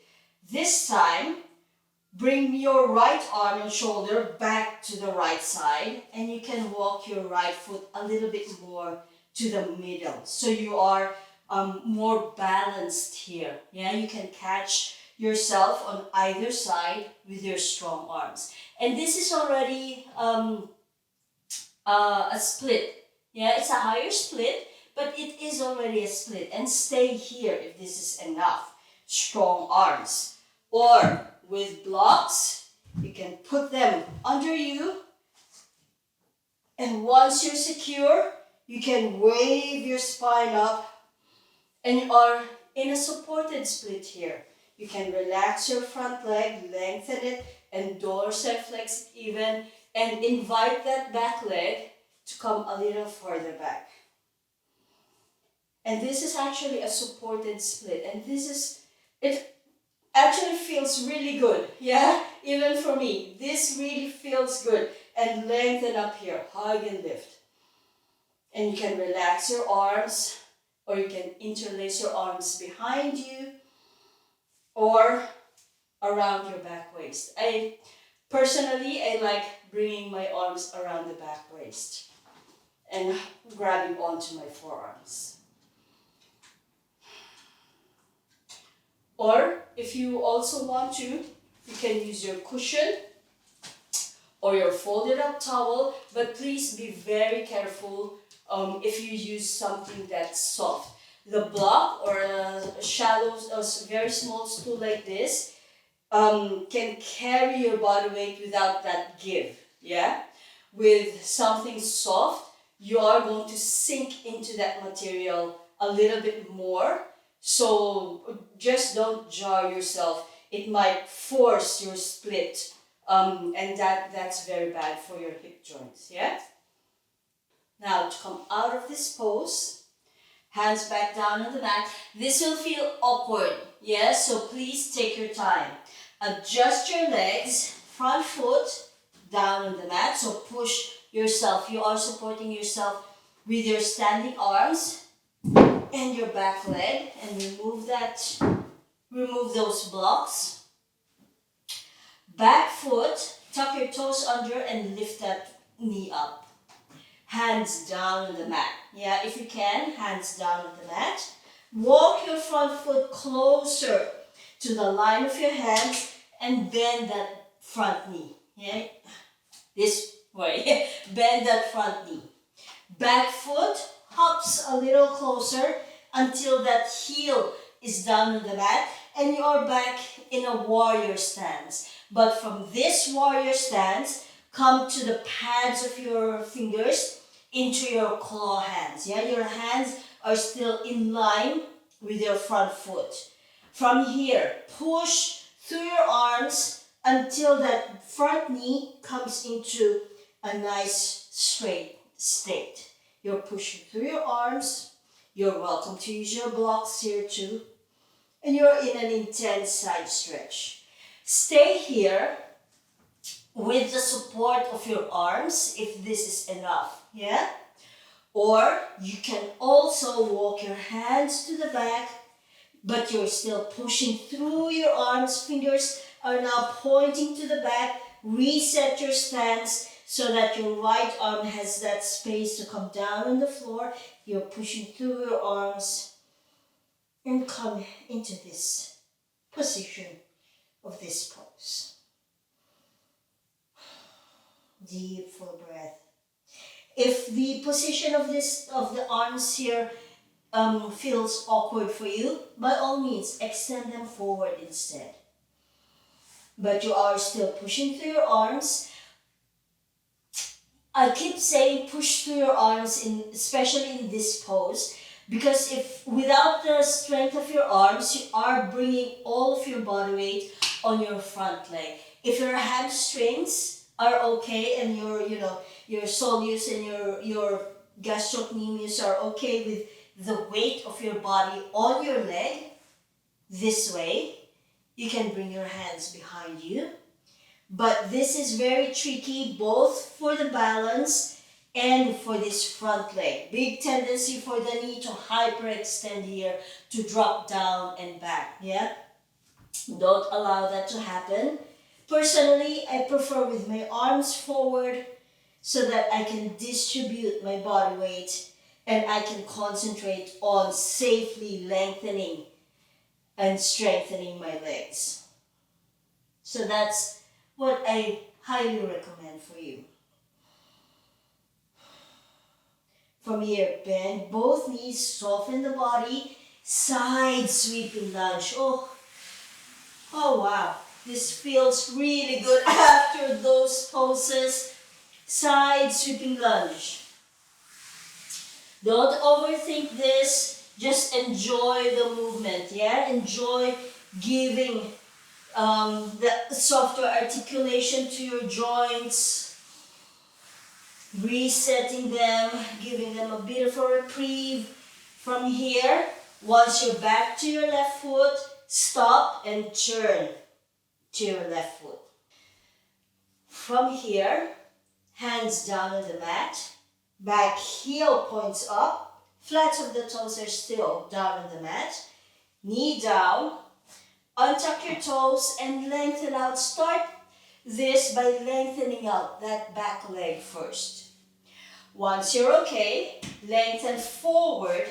This time, bring your right arm and shoulder back to the right side, and you can walk your right foot a little bit more to the middle. So you are more balanced here. Yeah, you can catch yourself on either side with your strong arms. And this is already a split. Yeah, it's a higher split, but it is already a split. And stay here if this is enough. Strong arms. Or with blocks, you can put them under you. And once you're secure, you can wave your spine up and you are in a supported split here. You can relax your front leg, lengthen it, and dorsiflex it even, and invite that back leg to come a little further back. And this is actually a supported split, and it actually feels really good, yeah? Even for me, this really feels good. And lengthen up here, hug and lift. And you can relax your arms, or you can interlace your arms behind you, or around your back waist. Personally, I like bringing my arms around the back waist and grabbing onto my forearms. Or if you also want to, you can use your cushion or your folded up towel, but please be very careful if you use something that's soft. The block or a shallow, a very small stool like this can carry your body weight without that give, yeah? With something soft, you are going to sink into that material a little bit more. So just don't jar yourself. It might force your split, and that's very bad for your hip joints, yeah? Now to come out of this pose, hands back down on the mat. This will feel awkward, yes? So please take your time. Adjust your legs, front foot down on the mat. So push yourself. You are supporting yourself with your standing arms and your back leg. And remove those blocks. Back foot, tuck your toes under and lift that knee up. Hands down on the mat. Yeah, if you can, hands down on the mat. Walk your front foot closer to the line of your hands and bend that front knee. Yeah, this way. Bend that front knee. Back foot hops a little closer until that heel is down on the mat and you are back in a warrior stance. But from this warrior stance, come to the pads of your fingers into your claw hands. Yeah, your hands are still in line with your front foot. From here, push through your arms until that front knee comes into a nice straight state. You're pushing through your arms. You're welcome to use your blocks here too. And you're in an intense side stretch. Stay here with the support of your arms if this is enough, yeah? Or you can also walk your hands to the back, but you're still pushing through your arms. Fingers are now pointing to the back. Reset your stance. so that your right arm has that space to come down on the floor. You're pushing through your arms and come into this position of this pose. Deep full breath. If the position of the arms here feels awkward for you, by all means extend them forward instead. But you are still pushing through your arms. I keep saying push through your arms, especially in this pose, because if without the strength of your arms, you are bringing all of your body weight on your front leg. If your hamstrings are okay and your soleus and your gastrocnemius are okay with the weight of your body on your leg, this way, you can bring your hands behind you. But this is very tricky both for the balance and for this front leg. Big tendency for the knee to hyperextend here, to drop down and back. Yeah? Don't allow that to happen. Personally, I prefer with my arms forward so that I can distribute my body weight and I can concentrate on safely lengthening and strengthening my legs. So that's what I highly recommend for you. From here, bend both knees, soften the body, side sweeping lunge. Oh wow, this feels really good after those poses. Side sweeping lunge. Don't overthink this, just enjoy the movement, yeah? Enjoy giving the softer articulation to your joints, resetting them, giving them a bit of a reprieve. From here, once you're back to your left foot, stop and turn to your left foot. From here, hands down on the mat, back heel points up, flats of the toes are still down on the mat, knee down, untuck your toes and lengthen out. Start this by lengthening out that back leg first. Once you're okay, lengthen forward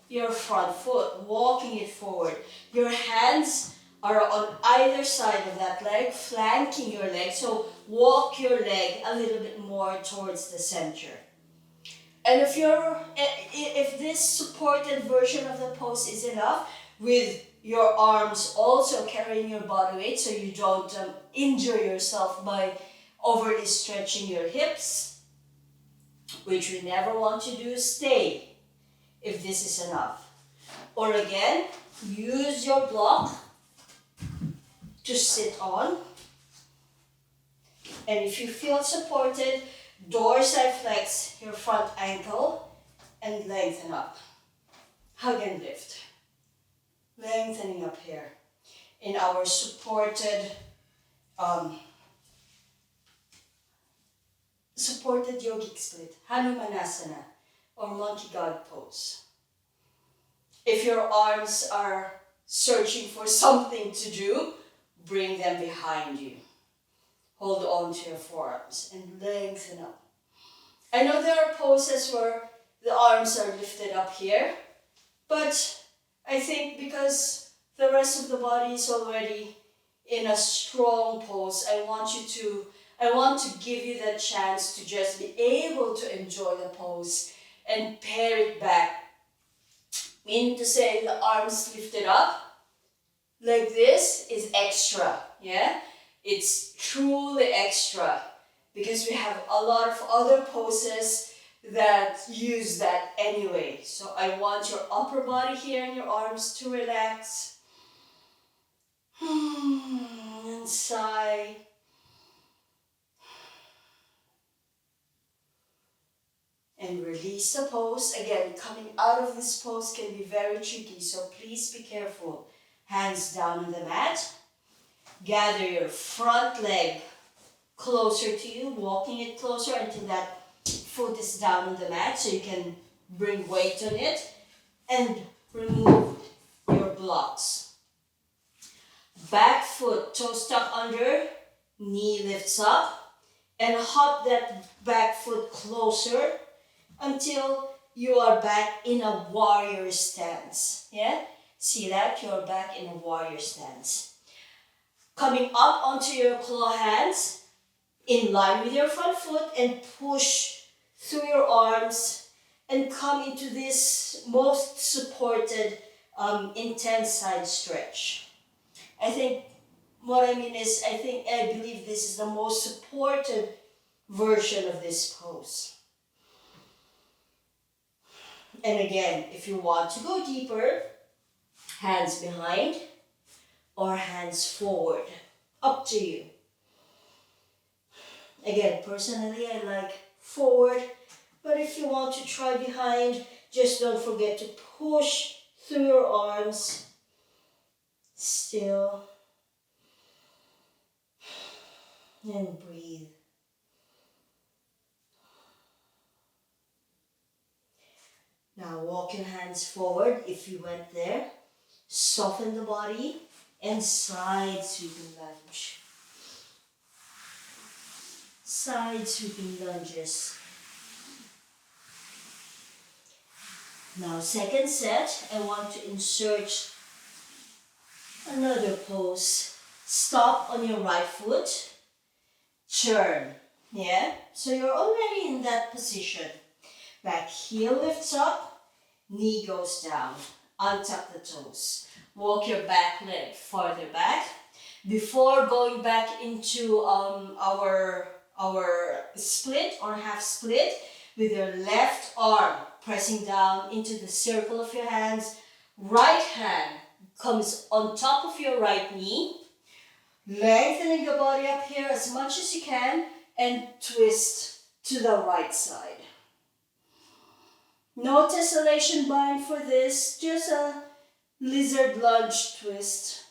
your front foot, walking it forward. Your hands are on either side of that leg, flanking your leg. So walk your leg a little bit more towards the center. And if this supported version of the pose is enough, with your arms also carrying your body weight so you don't injure yourself by overly stretching your hips, which we never want to do, stay if this is enough. Or again, use your block to sit on. And if you feel supported, dorsiflex your front ankle and lengthen up. Hug and lift. Lengthening up here in our supported yogic split, Hanumanasana or monkey god pose. If your arms are searching for something to do, bring them behind you. Hold on to your forearms and lengthen up. I know there are poses where the arms are lifted up here, but I think because the rest of the body is already in a strong pose, I want to give you that chance to just be able to enjoy the pose and pare it back. Meaning to say the arms lifted up like this is extra, yeah? It's truly extra because we have a lot of other poses that use that anyway. So I want your upper body here and your arms to relax. And sigh. And release the pose. Again, coming out of this pose can be very tricky, so please be careful. Hands down on the mat. Gather your front leg closer to you, walking it closer until that foot is down on the mat so you can bring weight on it. And remove your blocks. Back foot, toes tucked under, knee lifts up. and hop that back foot closer until you are back in a warrior stance. Yeah? See that? You're back in a warrior stance. Coming up onto your claw hands, in line with your front foot, and push through your arms and come into this most supported, intense side stretch. I think what I mean is, I believe this is the most supported version of this pose. And again, if you want to go deeper, hands behind or hands forward, up to you. Again, personally, I like forward, but if you want to try behind, just don't forget to push through your arms. Still. And breathe. Now walk your hands forward if you went there. Soften the body and side sweeping lunge. Side sweeping lunges. Now second set, I want to insert another pose. Stop on your right foot. Turn. Yeah? So you're already in that position. Back heel lifts up, knee goes down. Untuck the toes. Walk your back leg farther back. Before going back into our split or half split, with your left arm pressing down into the circle of your hands, right hand comes on top of your right knee, lengthening the body up here as much as you can, and twist to the right side. No tessellation bind for this, just a lizard lunge twist.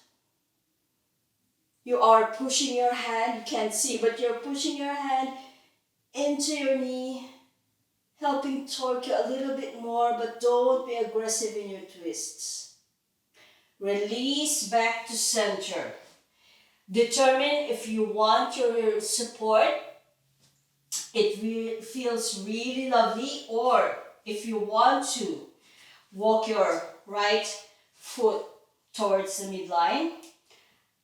You are pushing your hand, you can't see, but you're pushing your hand into your knee, helping torque you a little bit more, but don't be aggressive in your twists. Release back to center. Determine if you want your support, it feels really lovely, or if you want to, walk your right foot towards the midline.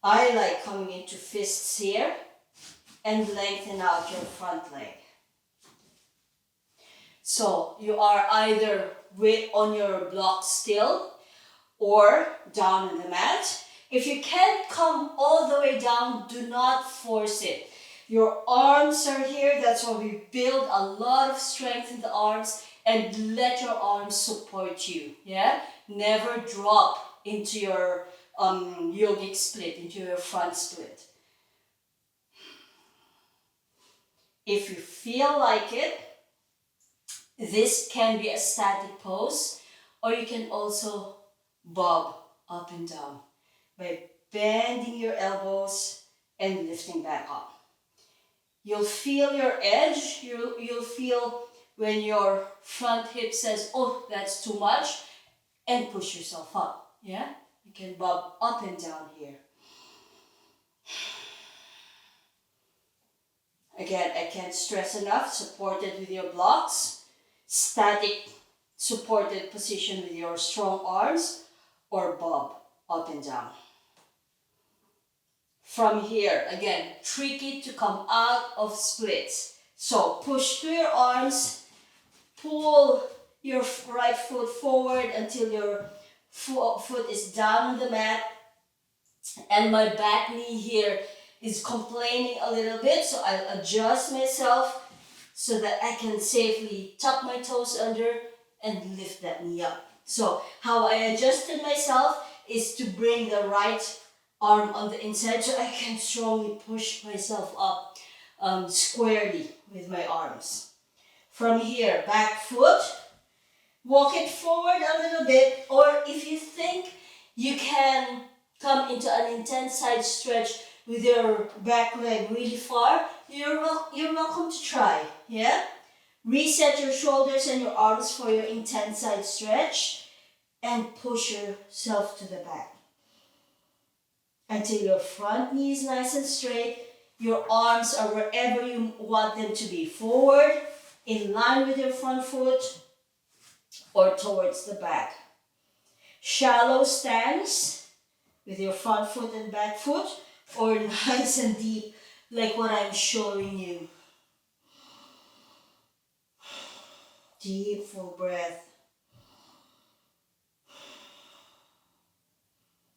I like coming into fists here and lengthen out your front leg. So you are either on your block still or down on the mat. If you can't come all the way down, do not force it. Your arms are here, that's why we build a lot of strength in the arms, and let your arms support you, yeah? Never drop into your yogic split, into your front split. If you feel like it, this can be a static pose, or you can also bob up and down by bending your elbows and lifting back up. You'll feel your edge, you'll feel when your front hip says, oh, that's too much, and push yourself up, yeah? You can bob up and down here. Again, I can't stress enough, supported with your blocks, static supported position with your strong arms, or bob up and down. From here, again, tricky to come out of splits. So push through your arms, pull your right foot forward until your foot is down on the mat, and my back knee here is complaining a little bit, so I'll adjust myself so that I can safely tuck my toes under and lift that knee up. So how I adjusted myself is to bring the right arm on the inside so I can strongly push myself up squarely with my arms. From here, back foot, walk it forward a little bit, or if you think you can come into an intense side stretch with your back leg really far, you're welcome to try, yeah? Reset your shoulders and your arms for your intense side stretch and push yourself to the back until your front knee is nice and straight Your arms are wherever you want them to be. Forward, in line with your front foot, or towards the back. Shallow stance with your front foot and back foot, or nice and deep like what I'm showing you. Deep, full breath.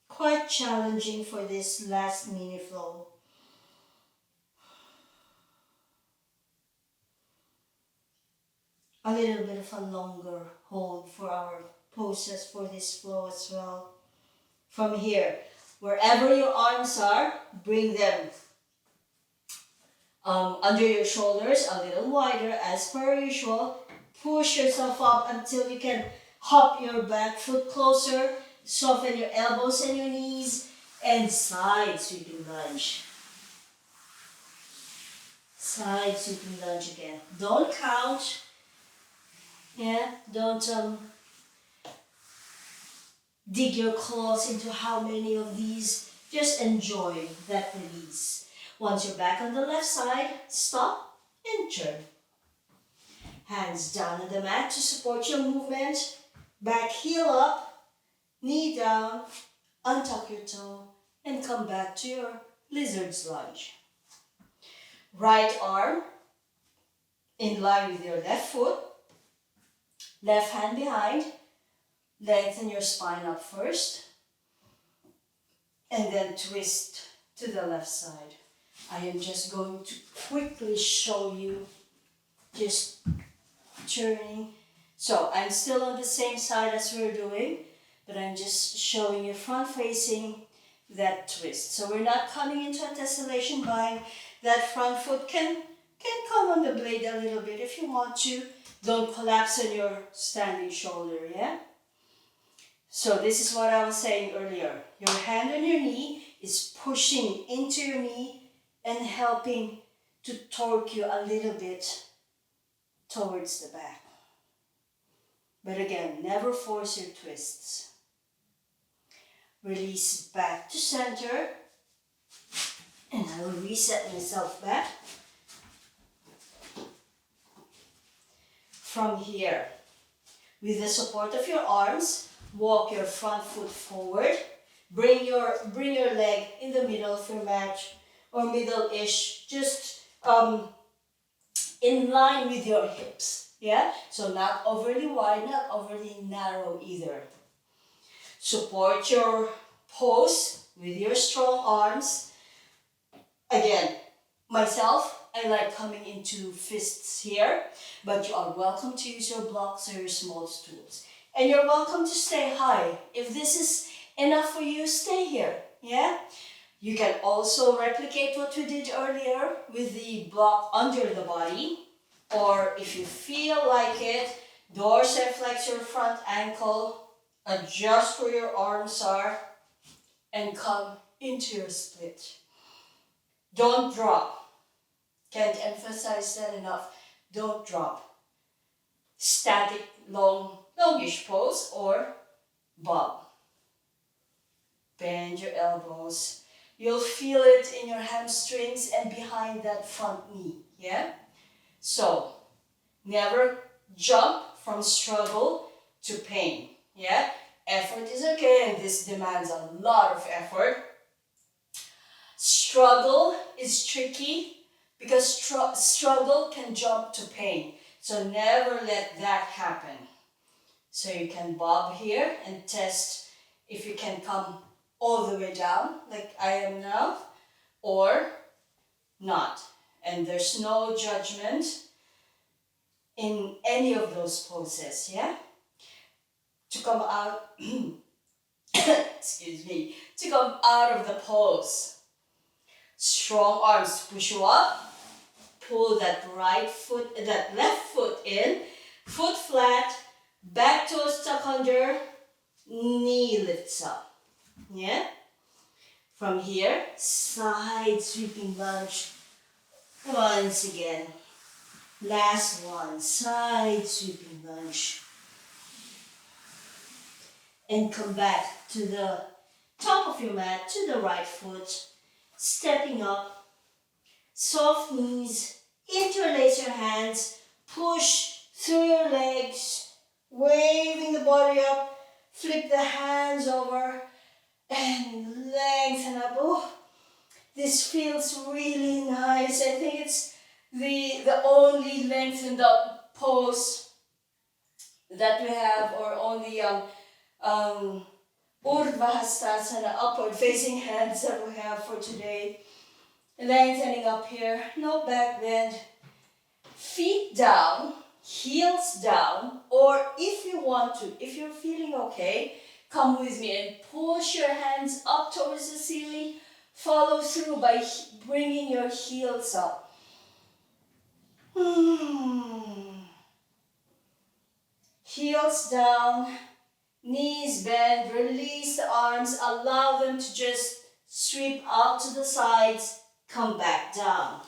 Quite challenging for this last mini flow. A little bit of a longer hold for our poses for this flow as well. From here, wherever your arms are, bring them under your shoulders, a little wider as per usual. Push yourself up until you can hop your back foot closer. Soften your elbows and your knees. And side sweeping lunge. Side sweeping lunge again. Don't count. Yeah, don't dig your claws into how many of these. Just enjoy that release. Once you're back on the left side, stop and turn. Hands down on the mat to support your movement. Back heel up, knee down, untuck your toe, and come back to your lizard's lunge. Right arm in line with your left foot. Left hand behind. Lengthen your spine up first. And then twist to the left side. I am just going to quickly show you just turning. So I'm still on the same side as we're doing, but I'm just showing you front facing that twist. So we're not coming into a tessellation bind. That front foot can come on the blade a little bit if you want to. Don't collapse on your standing shoulder, yeah? So this is what I was saying earlier. Your hand on your knee is pushing into your knee and helping to torque you a little bit towards the back. But again, never force your twists. Release back to center. And I will reset myself back. From here, with the support of your arms, walk your front foot forward. Bring your leg in the middle of your mat or middle-ish, just in line with your hips. Yeah? So not overly wide, not overly narrow either. Support your pose with your strong arms. Again, myself, I like coming into fists here, but you are welcome to use your blocks or your small stools. And you're welcome to stay high. If this is enough for you, stay here. Yeah? You can also replicate what we did earlier with the block under the body. Or if you feel like it, dorsiflex your front ankle, adjust where your arms are, and come into your split. Don't drop. Can't emphasize that enough. Don't drop. Static, longish pose or bob. Bend your elbows. You'll feel it in your hamstrings and behind that front knee. Yeah? So, never jump from struggle to pain. Yeah? Effort is okay, and this demands a lot of effort. Struggle is tricky because struggle can jump to pain. So never let that happen. So you can bob here and test if you can come all the way down like I am now or not. And there's no judgment in any of those poses, yeah? To come out, excuse me, to come out of the pose. Strong arms to push you up. Pull that left foot in. Foot flat. Back toes tuck under. Knee lifts up. Yeah? From here, side sweeping lunge. Once again. Last one, side sweeping lunge. And come back to the top of your mat, to the right foot. Stepping up, soft knees, interlace your hands, push through your legs, waving the body up, flip the hands over, and lengthen up. Oh, this feels really nice. I think it's the only lengthened up pose that we have, or only Urdhva Hastasana, upward facing hands that we have for today. Lengthening up here, no back bend. Feet down, heels down, or if you want to, if you're feeling okay, come with me and push your hands up towards the ceiling. Follow through by bringing your heels up. Heels down, knees bend, release the arms, allow them to just sweep out to the sides, come back down.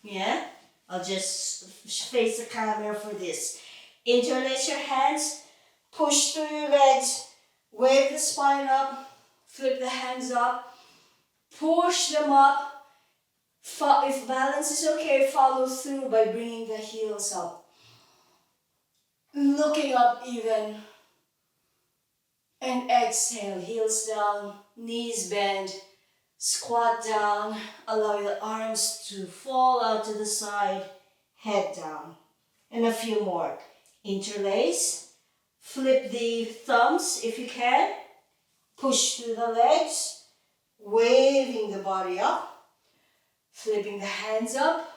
Yeah? I'll just face the camera for this. Interlace your hands, push through your legs, wave the spine up, flip the hands up, push them up. If balance is okay, follow through by bringing the heels up. Looking up even. And exhale, heels down, knees bend, squat down, allow the arms to fall out to the side, head down. And a few more. Interlace, flip the thumbs if you can, push through the legs, waving the body up, flipping the hands up,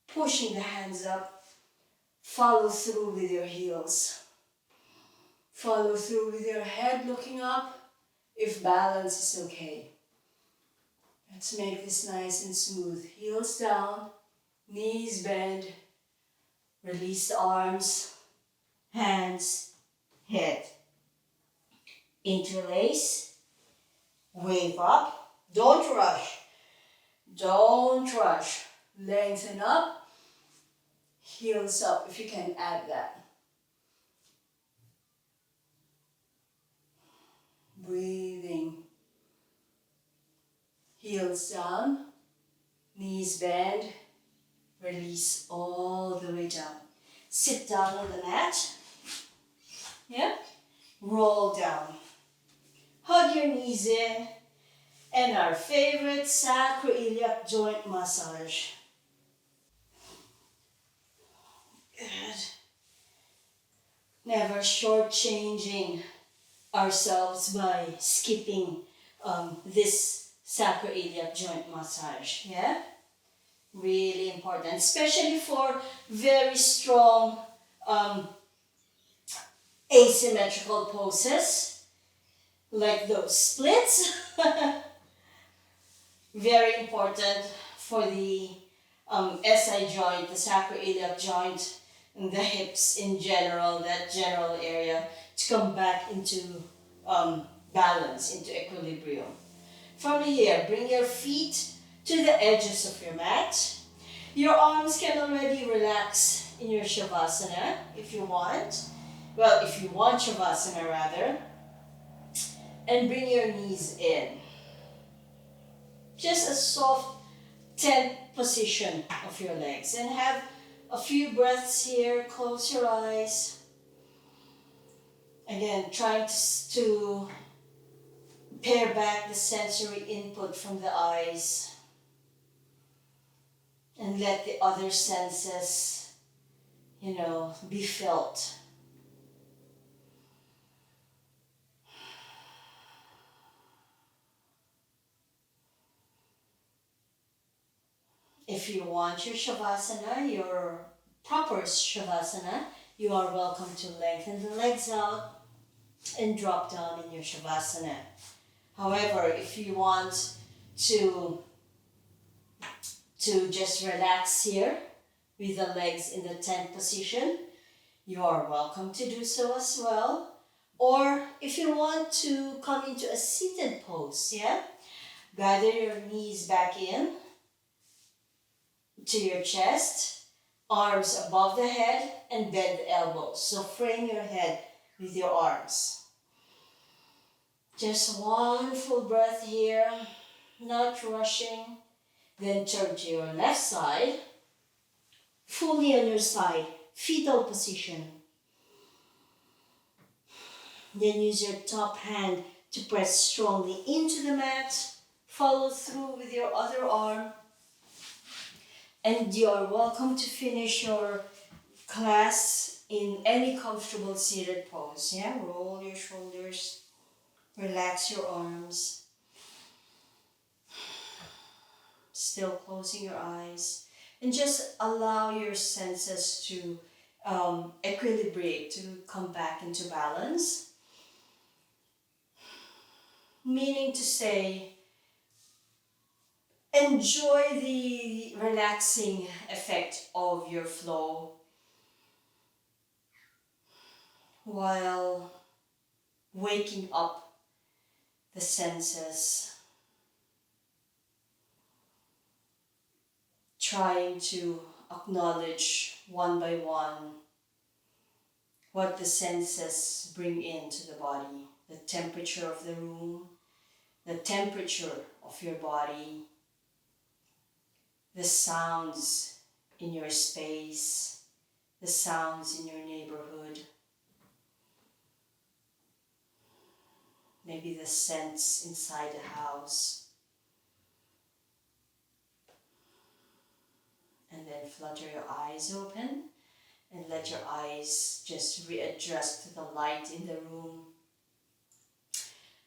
pushing the hands up, follow through with your heels. Follow through with your head looking up, if balance is okay. Let's make this nice and smooth. Heels down, knees bend, release the arms, hands, head. Interlace, wave up, don't rush. Don't rush. Lengthen up, heels up if you can add that. Breathing. Heels down, knees bend, release all the way down. Sit down on the mat. Yeah? Roll down. Hug your knees in. And our favorite sacroiliac joint massage. Good. Never shortchanging ourselves by skipping this sacroiliac joint massage. Yeah? Really important, especially for very strong asymmetrical poses like those splits. Very important for the SI joint, the sacroiliac joint, and the hips in general, that general area, to come back into balance, into equilibrium. From here, bring your feet to the edges of your mat. Your arms can already relax in your Shavasana if you want. Well, if you want Shavasana rather. And bring your knees in. Just a soft tent position of your legs. And have a few breaths here. Close your eyes. Again, trying to pare back the sensory input from the eyes. And let the other senses, be felt. If you want your Shavasana, your proper Shavasana, you are welcome to lengthen the legs out and drop down in your Shavasana. However, if you want to just relax here with the legs in the tent position, you are welcome to do so as well. Or if you want to come into a seated pose, gather your knees back in to your chest, arms above the head, and bend the elbows. So frame your head with your arms. Just one full breath here, not rushing. Then turn to your left side, fully on your side, fetal position. Then use your top hand to press strongly into the mat. Follow through with your other arm. And you're welcome to finish your class in any comfortable seated pose. Yeah, roll your shoulders, relax your arms. Still closing your eyes. And just allow your senses to equilibrate, to come back into balance. Meaning to say, enjoy the relaxing effect of your flow while waking up the senses, trying to acknowledge one by one what the senses bring into the body, the temperature of the room, the temperature of your body, the sounds in your space, the sounds in your neighborhood, maybe the scents inside the house. And then flutter your eyes open and let your eyes just readjust to the light in the room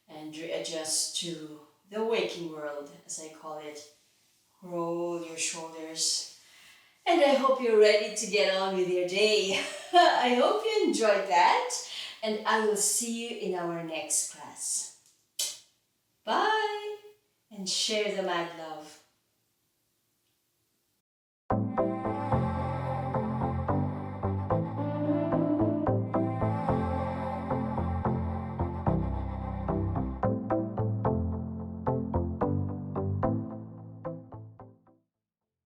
and readjust to the waking world, as I call it. Roll your shoulders. And I hope you're ready to get on with your day. I hope you enjoyed that. And I will see you in our next class. Bye. And share the mad love.